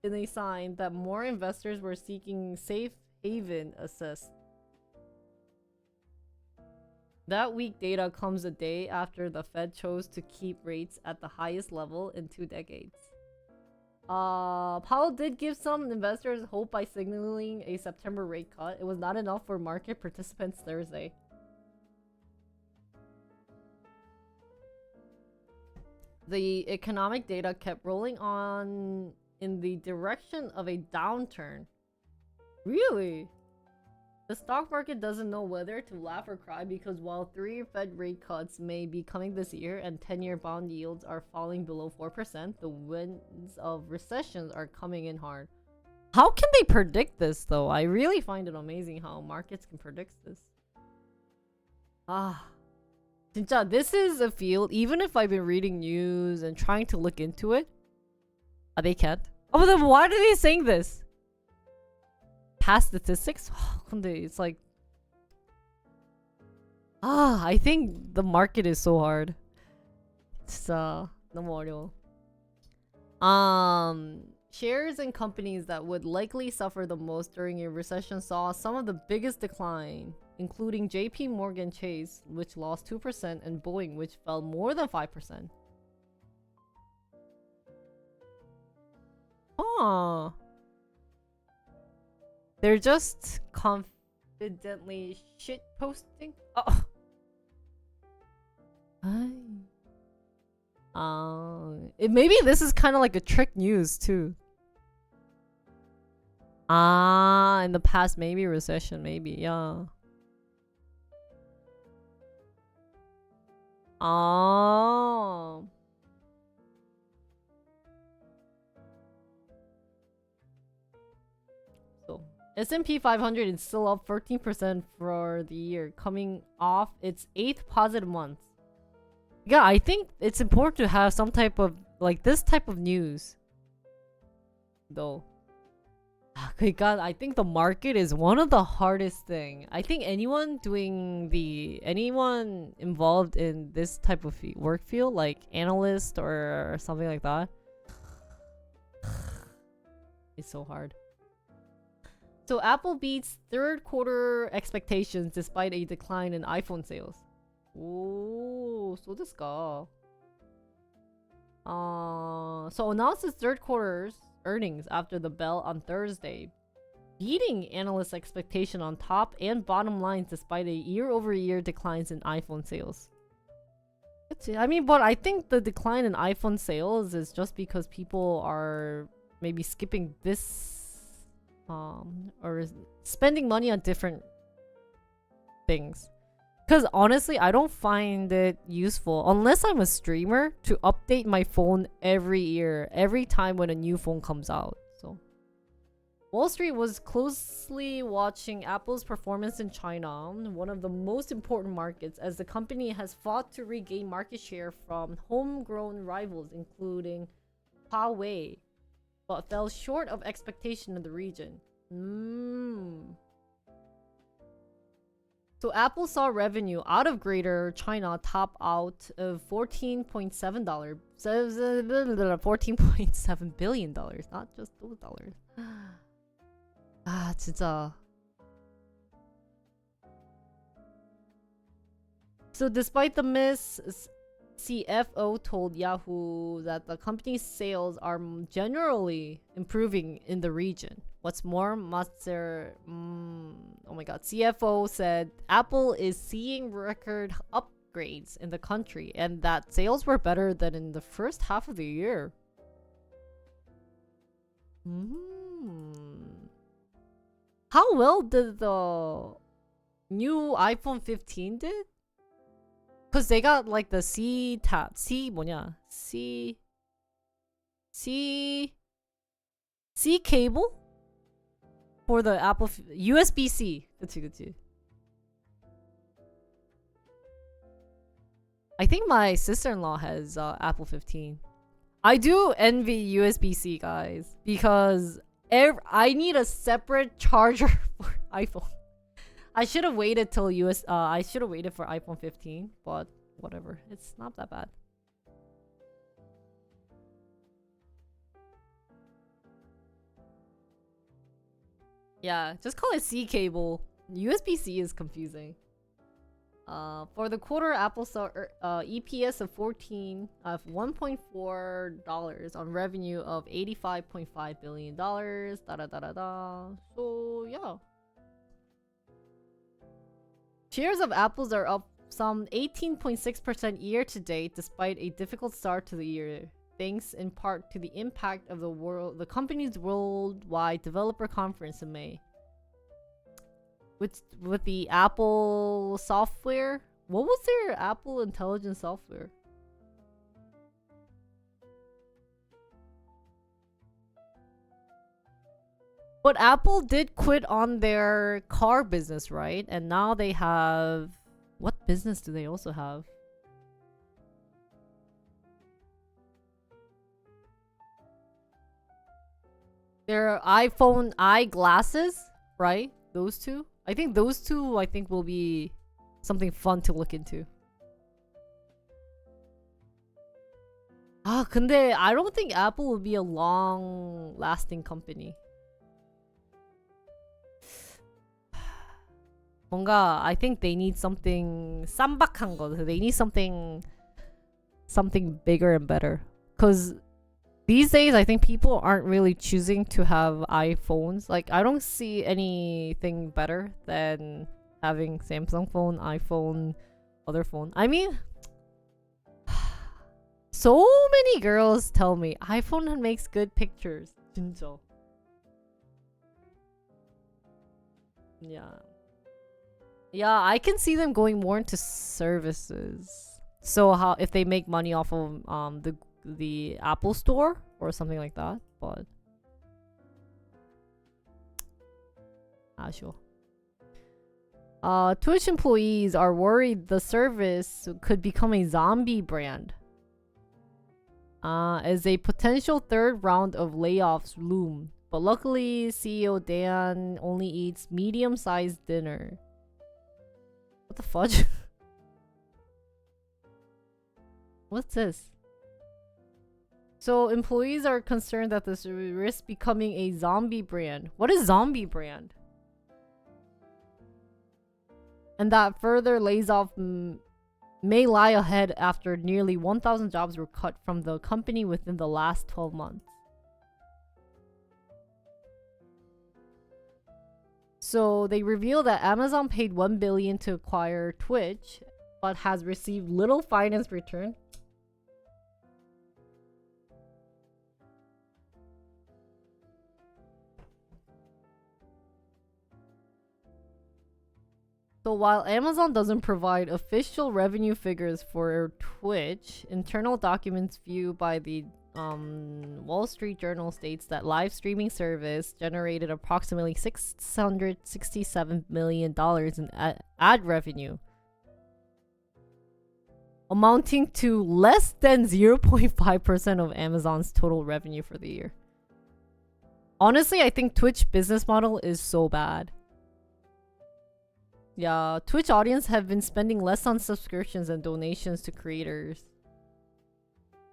in a sign that more investors were seeking safe haven assets. That weak data comes a day after the Fed chose to keep rates at the highest level in 2 decades. Powell did give some investors hope by signaling a September rate cut. It was not enough for market participants Thursday. The economic data kept rolling on in the direction of a downturn. Really? The stock market doesn't know whether to laugh or cry because while 3 Fed rate cuts may be coming this year and 10-year bond yields are falling below 4%, the winds of recessions are coming in hard. How can they predict this though? I really find it amazing how markets can predict this. 진짜, this is a field, even if I've been reading news and trying to look into it, they can't. Oh, but then why are they saying this? Past statistics? 근데 it's like, I think the market is so hard. 진짜 너무 어려워. Shares in companies that would likely suffer the most during a recession saw some of the biggest decline, including JP Morgan Chase, which lost 2%, and Boeing, which fell more than 5%. They're just confidently shit posting. Maybe this is kind of like a trick news too. In the past, maybe recession, maybe, yeah. So S&P 500 is still up 13% for the year, coming off its 8th positive month. Yeah, I think it's important to have some type of, like, this type of news, though. God, I think the market is one of the hardest thing. I think anyone involved in this type of work field, like analyst or something like that, it's so hard. So Apple beats 3rd quarter expectations despite a decline in iPhone sales. Oh, so this guy. So announces 3rd quarter's earnings after the bell on Thursday, beating analysts' expectation on top and bottom lines despite a year-over-year declines in iPhone sales. I mean, but I think the decline in iPhone sales is just because people are maybe skipping this or spending money on different things. Because honestly, I don't find it useful, unless I'm a streamer, to update my phone every year, every time when a new phone comes out. So, Wall Street was closely watching Apple's performance in China, one of the most important markets, as the company has fought to regain market share from homegrown rivals, including Huawei, but fell short of expectation in the region. So Apple saw revenue out of Greater China top out of $14.7 billion, not just those dollars. 진짜. So despite the miss, CFO told Yahoo that the company's sales are generally improving in the region. What's more, CFO said Apple is seeing record upgrades in the country and that sales were better than in the first half of the year. How well did the new iPhone 15 did? Cause they got like the C tab, C 뭐냐? C cable for the Apple USB-C. 그치. I think my sister-in-law has Apple 15. I do envy USB-C guys because I need a separate charger for iPhone. I should have waited till I should have waited for iPhone 15, but whatever. It's not that bad. Yeah, just call it C cable. USB-C is confusing. For the quarter, Apple saw EPS of $1.4 on revenue of $85.5 billion. So yeah. Shares of Apples are up some 18.6% year to date despite a difficult start to the year, thanks in part to the impact of the company's worldwide developer conference in May. With the Apple software, what was their Apple intelligence software? But Apple did quit on their car business, right? And now they have... What business do they also have? Their iPhone eyeglasses, right? Those two? I think those two, will be something fun to look into. 근데 I don't think Apple will be a long-lasting company. 뭔가 I think they need something 쌈박한 거. They need something bigger and better. Cause these days I think people aren't really choosing to have iPhones. Like I don't see anything better than having Samsung phone, iPhone, other phone. I mean, so many girls tell me iPhone makes good pictures. 진짜. Yeah, I can see them going more into services. So how if they make money off of the Apple Store or something like that, but sure. Twitch employees are worried the service could become a zombie brand. As a potential third round of layoffs loom. But luckily, CEO Dan only eats medium-sized dinner. What the fudge? What's this? So employees are concerned that this risks becoming a zombie brand. What is zombie brand? And that further lays off may lie ahead after nearly 1,000 jobs were cut from the company within the last 12 months. So they reveal that Amazon paid $1 billion to acquire Twitch, but has received little finance return. So while Amazon doesn't provide official revenue figures for Twitch, internal documents viewed by the Wall Street Journal states that live streaming service generated approximately $667 million in ad revenue, amounting to less than 0.5% of Amazon's total revenue for the year. Honestly, I think Twitch business model is so bad. Yeah, Twitch audience have been spending less on subscriptions and donations to creators,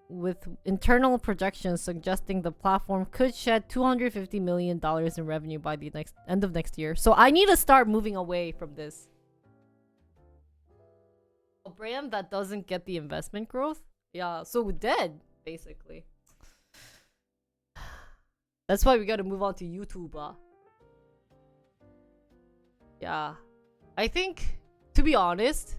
with internal projections suggesting the platform could shed $250 million in revenue by the end of next year. So I need to start moving away from this. A brand that doesn't get the investment growth? Yeah, so dead, basically. That's why we gotta move on to YouTube. Yeah. I think, to be honest,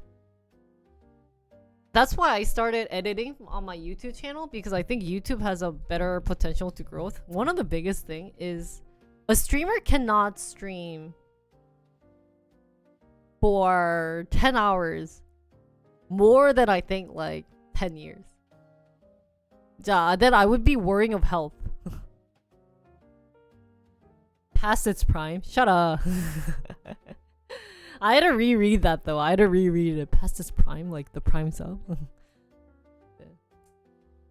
that's why I started editing on my YouTube channel, because I think YouTube has a better potential to growth. One of the biggest thing is a streamer cannot stream for 10 hours. More than I think like 10 years. Yeah, then I would be worrying of health. Past its prime. Shut up. I had to reread that though. I had to reread it. Past its prime, like the prime sub.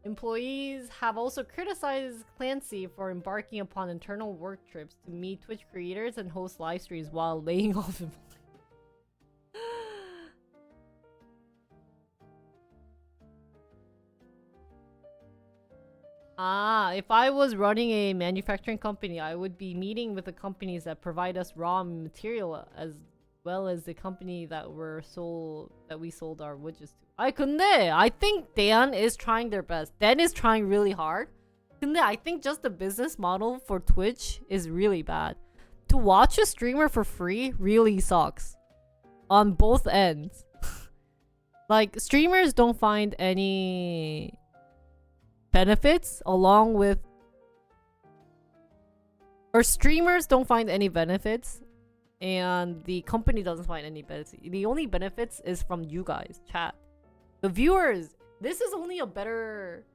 Employees have also criticized Clancy for embarking upon internal work trips to meet Twitch creators and host live streams while laying off employees. If I was running a manufacturing company, I would be meeting with the companies that provide us raw material as well as the company that we sold our widgets to. 근데 I think Dan is trying their best. Dan is trying really hard. 근데 I think just the business model for Twitch is really bad. To watch a streamer for free really sucks. On both ends. Like, streamers don't find any benefits along with... Or streamers don't find any benefits and the company doesn't find any benefits. The only benefits is from you guys, chat. The viewers, this is only a better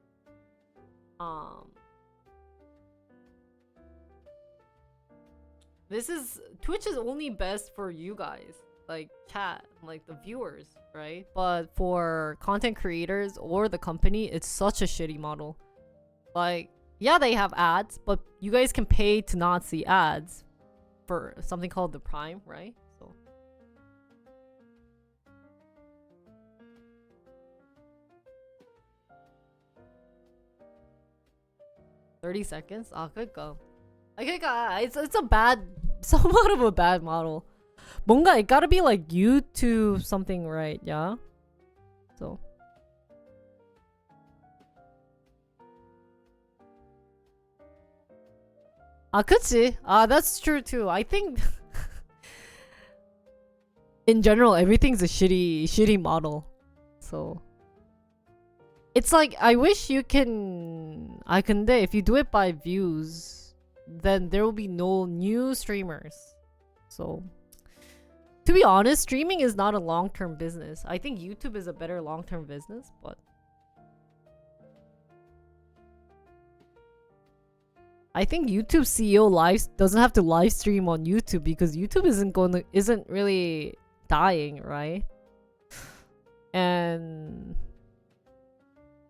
Twitch is only best for you guys, like chat, like the viewers, right? But for content creators or the company, it's such a shitty model. Like, yeah, they have ads, but you guys can pay to not see ads for something called the Prime, right? So 30 seconds? 그러니까. It's a bad, somewhat of a bad model. 뭔가 it gotta be like YouTube something, right? Yeah. So. 그치. That's true too. I think in general everything's a shitty model. So it's like I wish you can 근데 if you do it by views, then there will be no new streamers. So to be honest, streaming is not a long-term business. I think YouTube is a better long-term business, but I think YouTube CEO doesn't have to live stream on YouTube because YouTube isn't really dying, right? And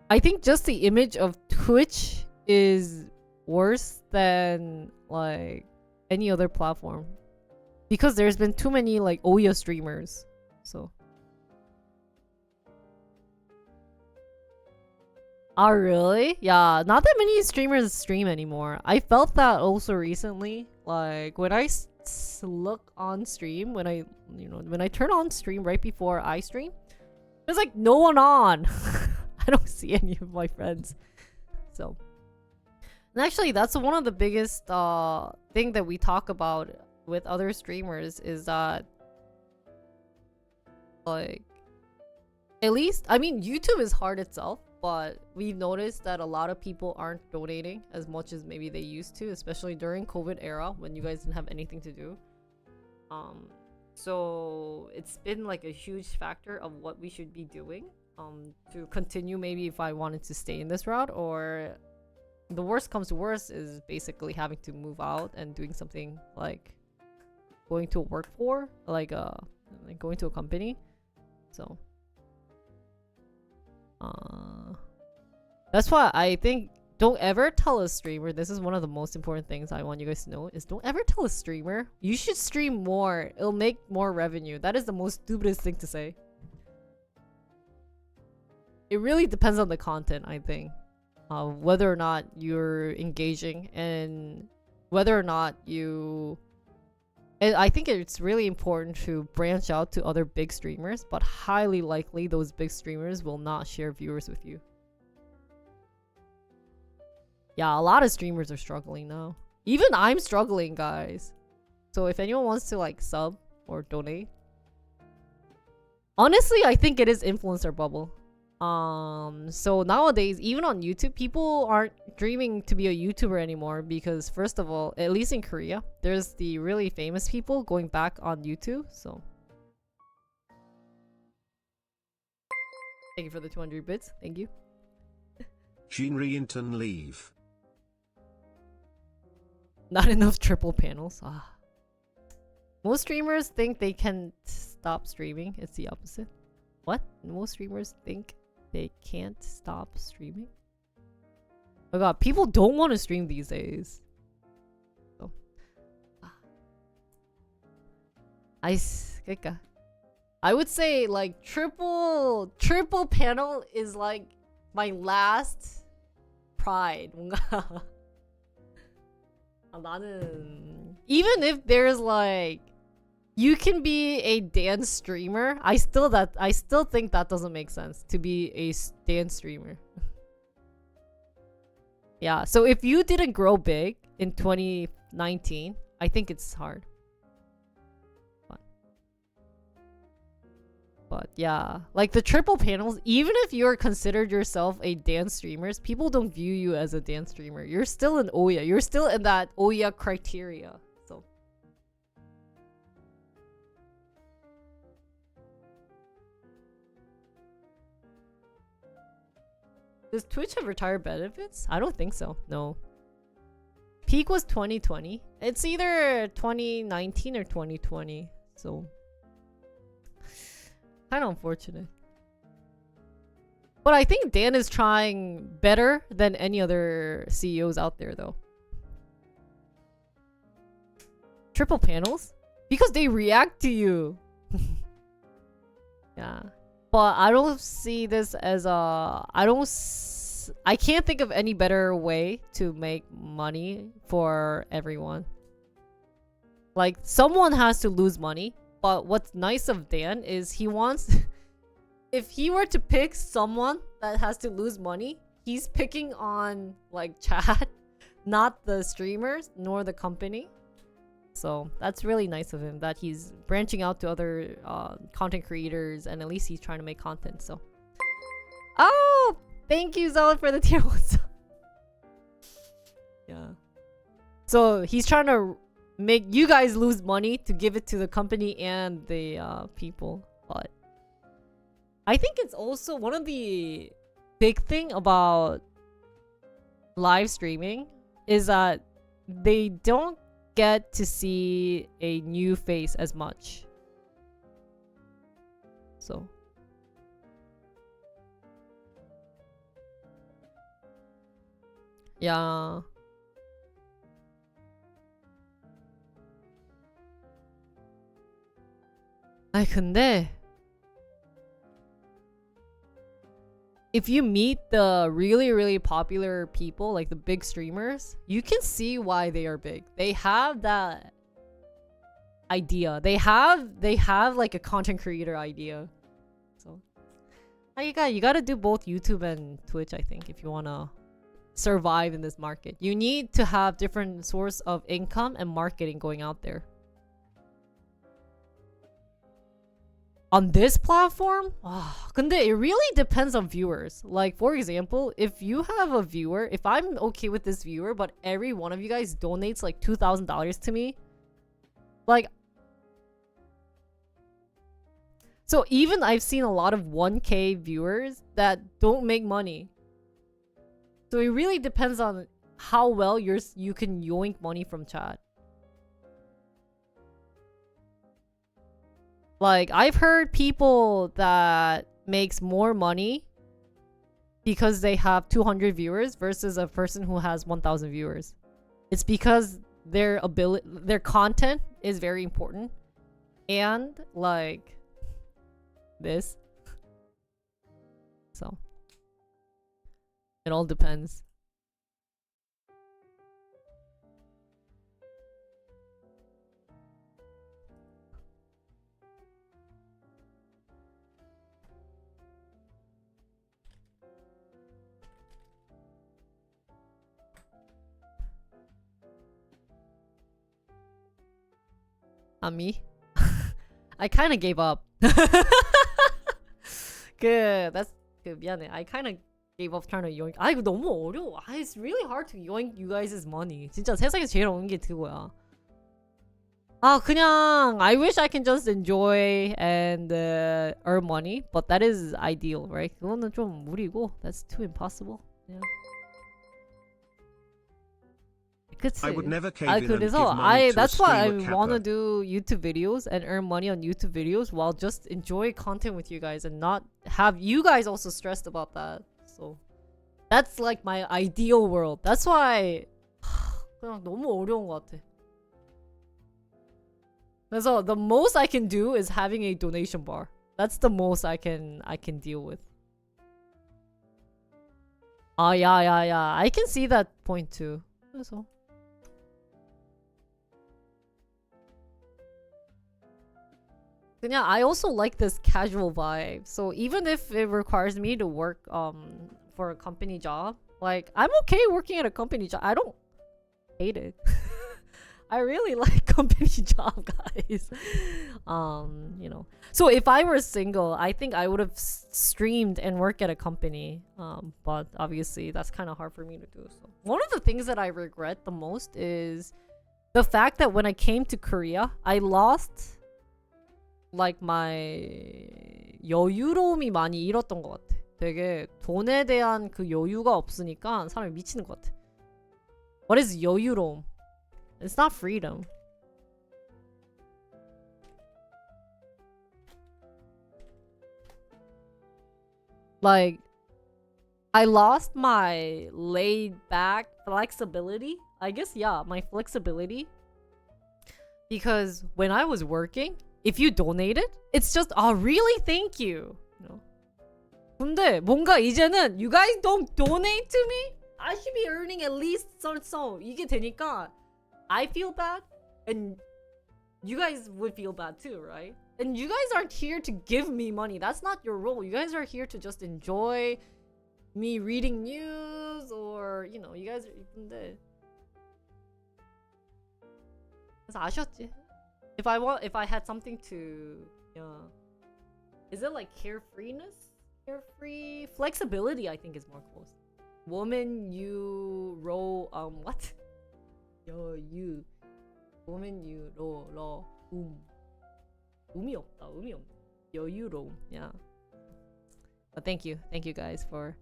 I think just the image of Twitch is worse than like any other platform because there's been too many like Ouya streamers. So really? Yeah, not that many streamers stream anymore. I felt that also recently. Like when I look on stream, when I turn on stream right before I stream, there's like no one on. I don't see any of my friends. So, and actually, that's one of the biggest thing that we talk about with other streamers is that, like, at least, I mean, YouTube is hard itself, but we've noticed that a lot of people aren't donating as much as maybe they used to, especially during COVID era when you guys didn't have anything to do. So it's been like a huge factor of what we should be doing to continue, maybe if I wanted to stay in this route, or the worst comes to worst is basically having to move out and doing something like going to work for like going to a company. So that's why I think don't ever tell a streamer, this is one of the most important things I want you guys to know, is don't ever tell a streamer you should stream more, it'll make more revenue. That is the most stupidest thing to say. It really depends on the content, I think, whether or not you're engaging and whether or not you... And I think it's really important to branch out to other big streamers, but highly likely those big streamers will not share viewers with you. Yeah, a lot of streamers are struggling now. Even I'm struggling, guys. So if anyone wants to like sub or donate, honestly, I think it is influencer bubble. So nowadays, even on YouTube, people aren't dreaming to be a YouTuber anymore because, first of all, at least in Korea, there's the really famous people going back on YouTube. So Thank you for the 200 bits. Thank you. Gene Reinton leave. Not enough triple panels. Ah. Most streamers think they can stop streaming. It's the opposite. What? Most streamers think they can't stop streaming? Oh god, people don't want to stream these days. So. I would say like triple panel is like my last pride. 뭔가 나는 even if there's like you can be a dance streamer, I still think that doesn't make sense to be a dance streamer. Yeah, so if you didn't grow big in 2019, I think it's hard. But yeah, like the triple panels, even if you're considered yourself a dance streamer, people don't view you as a dance streamer. You're still an Ouya. You're still in that Ouya criteria. So does Twitch have retired benefits? I don't think so. No. Peak was 2020. It's either 2019 or 2020. So kind of unfortunate. But I think Dan is trying better than any other CEOs out there though. Triple panels? Because they react to you. Yeah. But I don't see this as a... I can't think of any better way to make money for everyone. Like, someone has to lose money. But what's nice of Dan is he wants... if he were to pick someone that has to lose money, he's picking on, like, chat. Not the streamers, nor the company. So that's really nice of him that he's branching out to other content creators, and at least he's trying to make content. So, oh, thank you, Zol, for the tier 1. Yeah. So he's trying to make you guys lose money to give it to the company and the people. But I think it's also one of the big thing about live streaming is that they don't get to see a new face as much. So yeah. 아니 근데 if you meet the really popular people, like the big streamers, you can see why they are big. They have that idea. They have like a content creator idea. So you gotta do both YouTube and Twitch, I think, if you wanna survive in this market. You need to have different source of income and marketing going out there. On this platform? 근데 it really depends on viewers. Like, for example, if you have a viewer, if I'm okay with this viewer, but every one of you guys donates like $2,000 to me, like, so even I've seen a lot of 1K viewers that don't make money. So it really depends on how well you can yoink money from chat. Like, I've heard people that makes more money because they have 200 viewers versus a person who has 1,000 viewers. It's because their content is very important. And, like, this. So, it all depends. Me? I kind of gave up. That's 미안해. I kind of gave up trying to yoink. 이거 너무 어려워. It's really hard to yoink you guys' money. 진짜 세상에서 제일 어려운 게 그거야. 그냥 I wish I can just enjoy and earn money, but that is ideal, right? 그거는 좀 무리고. That's too impossible. Yeah. 그치? I would never cave in and give 그래서 money to that's a why I streamer want to capper. do YouTube videos and earn money on YouTube videos while just enjoy content with you guys and not have you guys also stressed about that. So that's like my ideal world. That's why 그냥 너무 어려운 것 같아. 그래서 the most I can do is having a donation bar. That's the most I can deal with. Yeah. I can see that point too. 그래서 그냥 I also like this casual vibe. So even if it requires me to work for a company job, like I'm okay working at a company job. I don't hate it. I really like company job, guys. You know. So if I were single, I think I would have streamed and worked at a company. But obviously that's kind of hard for me to do. So one of the things that I regret the most is the fact that when I came to Korea, I lost like my 여유로움이 많이 잃었던 것 같아. 되게 돈에 대한 그 여유가 없으니까 사람이 미치는 것 같아. What is 여유로움? It's not freedom. Like, I lost my laid back flexibility. I guess, yeah, my flexibility. Because when I was working, if you donated, it's just, oh, really? Thank you. No. 근데 뭔가 이제는 you guys don't donate to me? I should be earning at least so 이게 되니까 I feel bad and you guys would feel bad too, right? And you guys aren't here to give me money. That's not your role. You guys are here to just enjoy me reading news or, you know, you guys are 근데 그래서 아쉬웠지. If I had something to is it like carefreeness? Carefree flexibility I think is more close. Woman you roll what? 여유 woman you roll 의미 없다. 여유로움. Yeah. But thank you guys for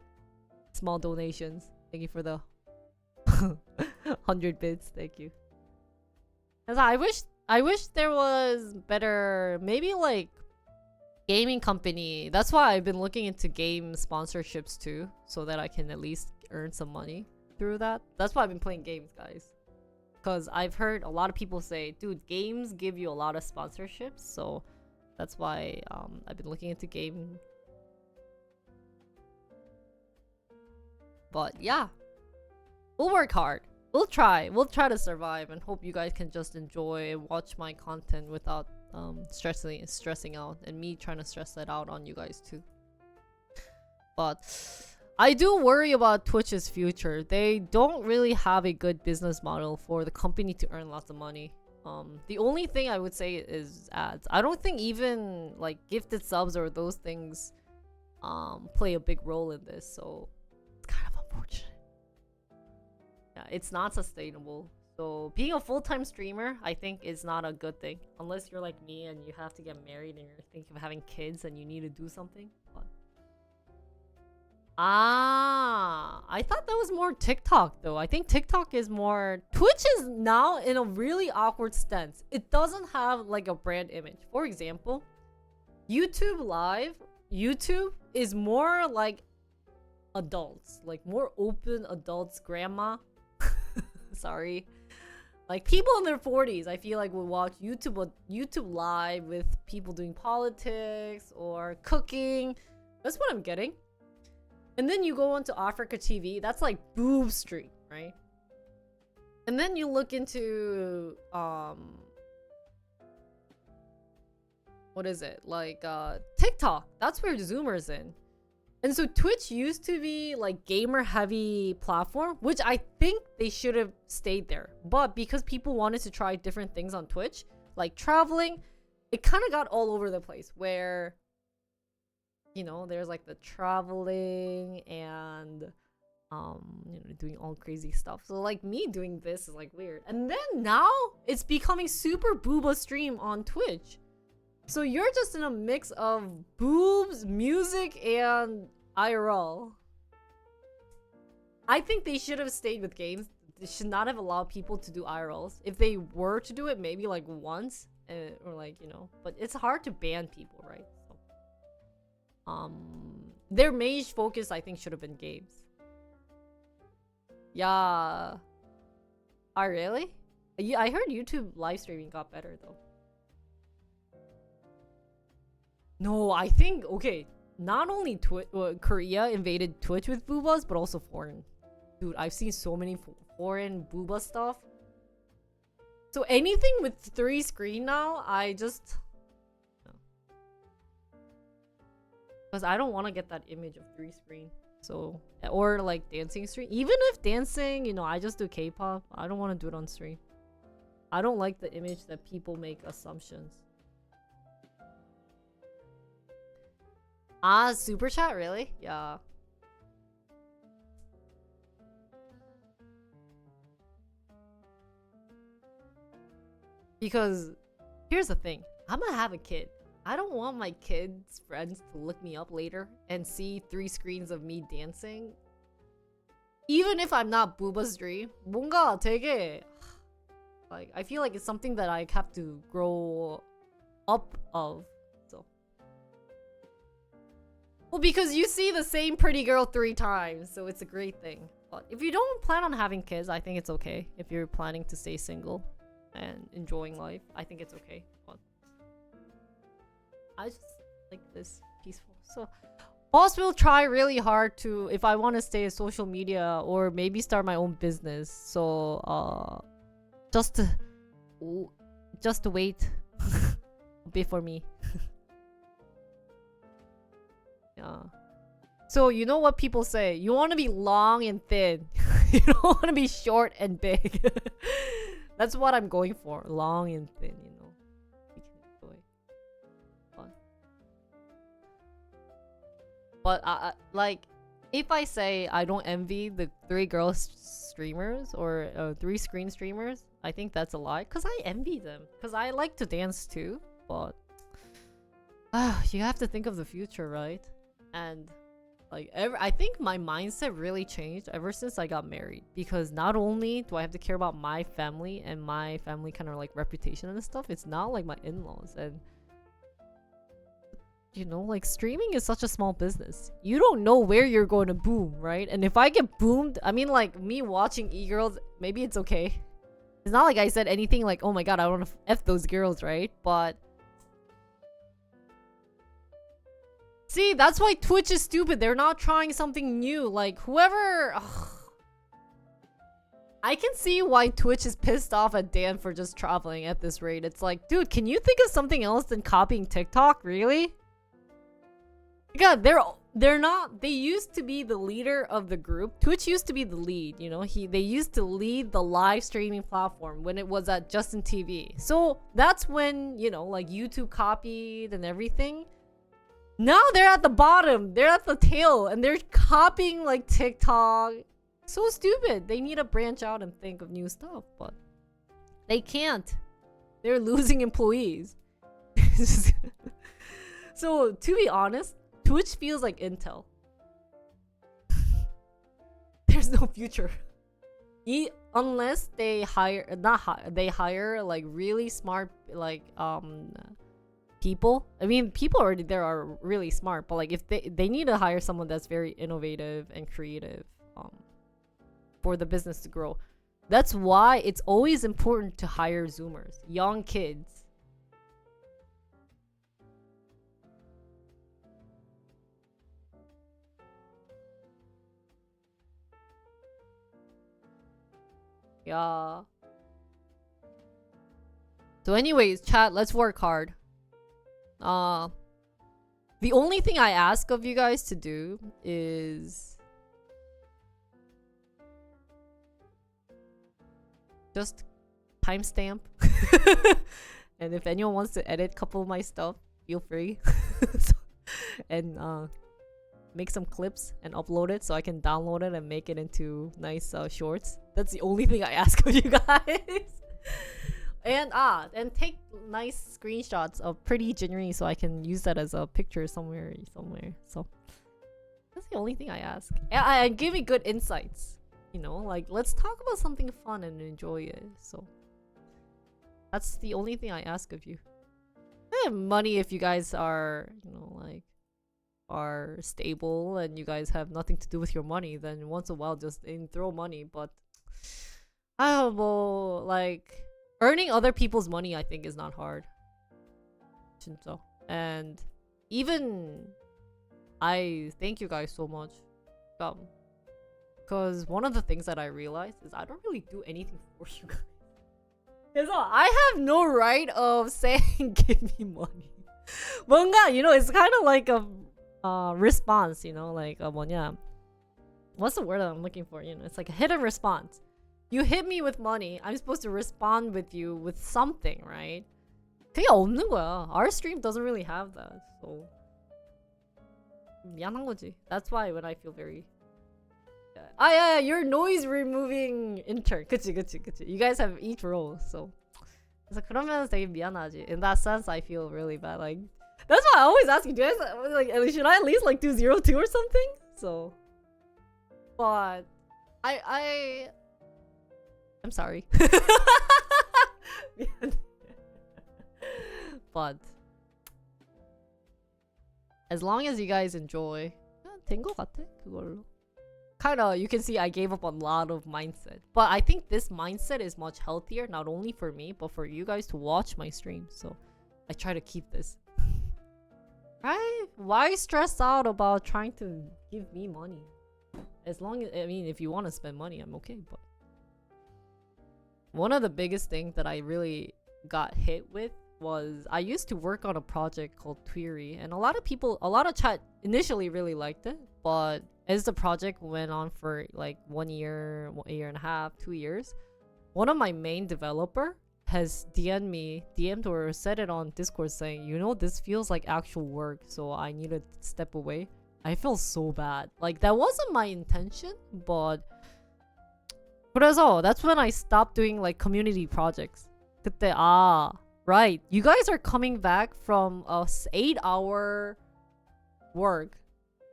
small donations. Thank you for the 100 bits. Thank you. Cause I wish there was better, maybe like gaming company. That's why I've been looking into game sponsorships too, so that I can at least earn some money through that. That's why I've been playing games, guys. Because I've heard a lot of people say, dude, games give you a lot of sponsorships. So that's why I've been looking into game. But yeah, we'll work hard. We'll try to survive and hope you guys can just enjoy and watch my content without stressing out and me trying to stress that out on you guys too. But I do worry about Twitch's future. They don't really have a good business model for the company to earn lots of money. The only thing I would say is ads. I don't think even like gifted subs or those things play a big role in this, so it's kind of unfortunate. Yeah, it's not sustainable. So being a full-time streamer, I think, is not a good thing. Unless you're like me and you have to get married and you're thinking of having kids and you need to do something. But I thought that was more TikTok though. I think TikTok is more... Twitch is now in a really awkward stance. It doesn't have like a brand image. For example, YouTube Live, YouTube is more like adults. Like more open adults, grandma. Sorry. Like people in their 40s, I feel like would watch YouTube Live with people doing politics or cooking. That's what I'm getting. And then you go onto Africa TV, that's like boob stream, right? And then you look into what is it? Like TikTok. That's where Zoomer's in. And so Twitch used to be like gamer heavy platform, which I think they should have stayed there. But because people wanted to try different things on Twitch, like traveling, it kind of got all over the place where, you know, there's like the traveling and doing all crazy stuff. So like me doing this is like weird. And then now it's becoming super booba stream on Twitch. So you're just in a mix of boobs, music, and IRL. I think they should have stayed with games. They should not have allowed people to do IRLs. If they were to do it, maybe like once, or like, but it's hard to ban people, right? So, their main focus, I think, should have been games. Yeah. Oh, really? I heard YouTube live streaming got better though. No, I think, okay, not only Korea invaded Twitch with boobas, but also foreign. Dude, I've seen so many foreign booba stuff. So anything with 3 screen now, I just... Because I don't want to get that image of 3 screen. So, or like dancing stream. Even if dancing, I just do K-pop. I don't want to do it on stream. I don't like the image that people make assumptions. Ah, super chat, really? Yeah. Because here's the thing. I'm gonna have a kid. I don't want my kids' friends to look me up later and see 3 screens of me dancing. Even if I'm not booba stream, 뭔가 되게 like I feel like it's something that I have to grow up of. So, well, because you see the same pretty girl 3 times, so it's a great thing. But if you don't plan on having kids, I think it's okay. If you're planning to stay single and enjoying life, I think it's okay. But I just like this peaceful. So Boss will try really hard to, if I want to stay in social media or maybe start my own business. So just wait a bit for me. Yeah. So you know what people say? You want to be long and thin. You don't want to be short and big. That's what I'm going for. Long and thin, We can enjoy. But like, if I say I don't envy the 3 girl streamers or 3 screen streamers, I think that's a lie. Because I envy them. Because I like to dance too. But you have to think of the future, right? And like, I think my mindset really changed ever since I got married. Because not only do I have to care about my family and my family kind of like reputation and stuff, it's not like my in-laws. And like streaming is such a small business. You don't know where you're going to boom, right? And if I get boomed, I mean, like me watching e-girls, maybe it's okay. It's not like I said anything like, oh my god, I want to F those girls, right? But see, that's why Twitch is stupid. They're not trying something new. Like, whoever... Ugh. I can see why Twitch is pissed off at Dan for just traveling at this rate. It's like, dude, can you think of something else than copying TikTok? Really? God, they're not... They used to be the leader of the group. Twitch used to be the lead, They used to lead the live streaming platform when it was at Justin TV. So, that's when, like YouTube copied and everything. Now they're at the bottom. They're at the tail. And they're copying like TikTok. So stupid. They need to branch out and think of new stuff. But they can't. They're losing employees. So to be honest, Twitch feels like Intel. There's no future. Unless they hire... They hire like really smart like people. I mean, people already there are really smart, but like if they need to hire someone that's very innovative and creative for the business to grow. That's why it's always important to hire Zoomers, young kids. Yeah. So anyways, chat, let's work hard. The only thing I ask of you guys to do is just timestamp. And if anyone wants to edit a couple of my stuff, feel free. And make some clips and upload it so I can download it and make it into nice shorts. That's the only thing I ask of you guys. And take nice screenshots of pretty Jinri so I can use that as a picture somewhere. So that's the only thing I ask. And give me good insights. You know, like let's talk about something fun and enjoy it. So that's the only thing I ask of you. Money if you guys are, you know, like are stable and you guys have nothing to do with your money, then once in a while just throw money. But I don't know, like earning other people's money I think is not hard. 진짜. And even I thank you guys so much. Because one of the things that I realized is I don't really do anything for you guys. So I have no right of saying give me money. 뭔가, you know, it's kind of like a response, you know, like 뭐냐. What's the word that I'm looking for? You know, it's like a hidden response. You hit me with money, I'm supposed to respond with you with something, right? 그게 없는 거야. Our stream doesn't really have that, so 미안한 거지. That's why when I feel very yeah, you're noise removing intern. 그치. You guys have each role, so. 그래서 그러면 되게 미안하지. In that sense, I feel really bad. Like, that's why I always ask you, do you guys, like, should I at least like do 02 or something? So, but I'm sorry. But as long as you guys enjoy, 된 거 같아 그걸로. Kinda, you can see I gave up a lot of mindset. But I think this mindset is much healthier, not only for me, but for you guys to watch my stream. So I try to keep this. Right? Why stress out about trying to give me money? As long as, I mean, if you want to spend money, I'm okay. But one of the biggest things that I really got hit with was I used to work on a project called Tweery, and a lot of chat initially really liked it, but as the project went on for like 1 year, 1 year and a half, 2 years, one of my main developer has DM'd or said it on Discord saying, you know, this feels like actual work, so I need to step away. I feel so bad. Like, that wasn't my intention, but 그래서 that's when I stopped doing like community projects. 그때 right, you guys are coming back from a 8-hour work,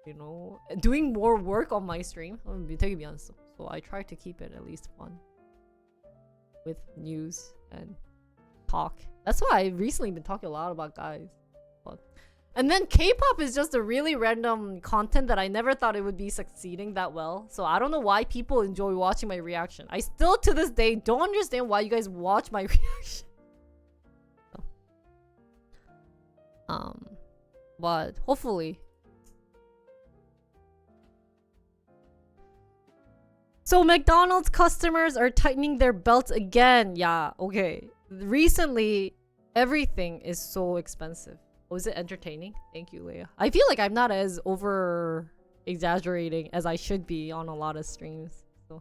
you know, doing more work on my stream. 되게 미안했어. So I try to keep it at least fun with news and talk. That's why I've recently been talking a lot about guys. And then K-pop is just a really random content that I never thought it would be succeeding that well. So I don't know why people enjoy watching my reaction. I still to this day don't understand why you guys watch my reaction. But hopefully. So McDonald's customers are tightening their belts again. Yeah, okay. Recently, everything is so expensive. Was it entertaining? Thank you, Leia. I feel like I'm not as over exaggerating as I should be on a lot of streams. So.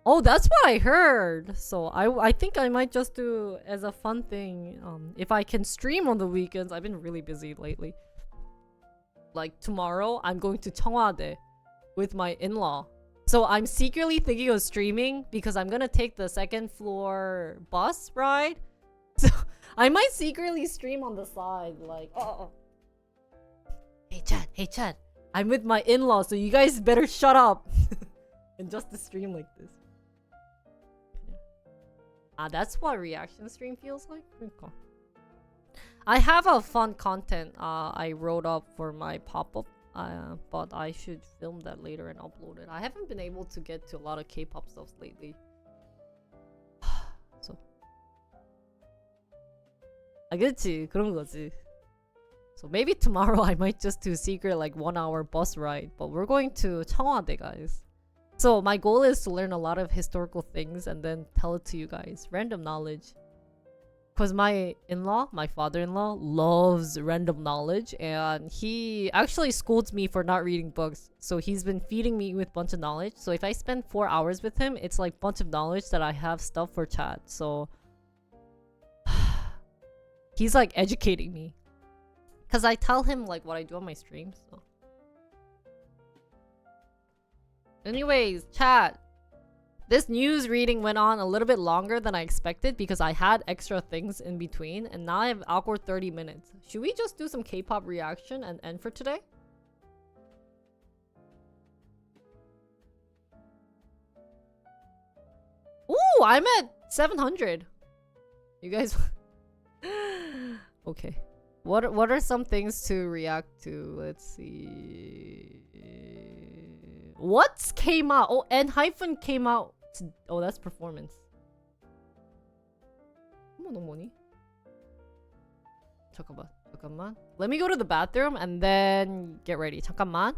Oh, that's what I heard. So I think I might just do as a fun thing. If I can stream on the weekends. I've been really busy lately. Like tomorrow, I'm going to Cheongwade with my in-law. So I'm secretly thinking of streaming because I'm gonna take the second floor bus ride. So I might secretly stream on the side, like, Hey Chad, I'm with my in-law, so you guys better shut up. And just to stream like this. That's what reaction stream feels like. I have a fun content I wrote up for my pop-up. But I should film that later and upload it. I haven't been able to get to a lot of K-pop stuff lately. So. 그치, 그런 거지. So maybe tomorrow I might just do secret like 1 hour bus ride. But we're going to Cheongwade, guys. So my goal is to learn a lot of historical things and then tell it to you guys. Random knowledge. Because my father-in-law, loves random knowledge, and he actually scolds me for not reading books. So he's been feeding me with bunch of knowledge. So if I spend 4 hours with him, it's like bunch of knowledge that I have stuff for chat. So he's like educating me. Because I tell him like what I do on my streams. So. Anyways, chat. This news reading went on a little bit longer than I expected because I had extra things in between, and now I have awkward 30 minutes. Should we just do some K-pop reaction and end for today? Ooh, I'm at 700. You guys... Okay. What are some things to react to? Let's see. What came out? Oh, ENHYPEN came out. Oh, that's performance. 잠깐만. Let me go to the bathroom and then get ready. 잠깐만.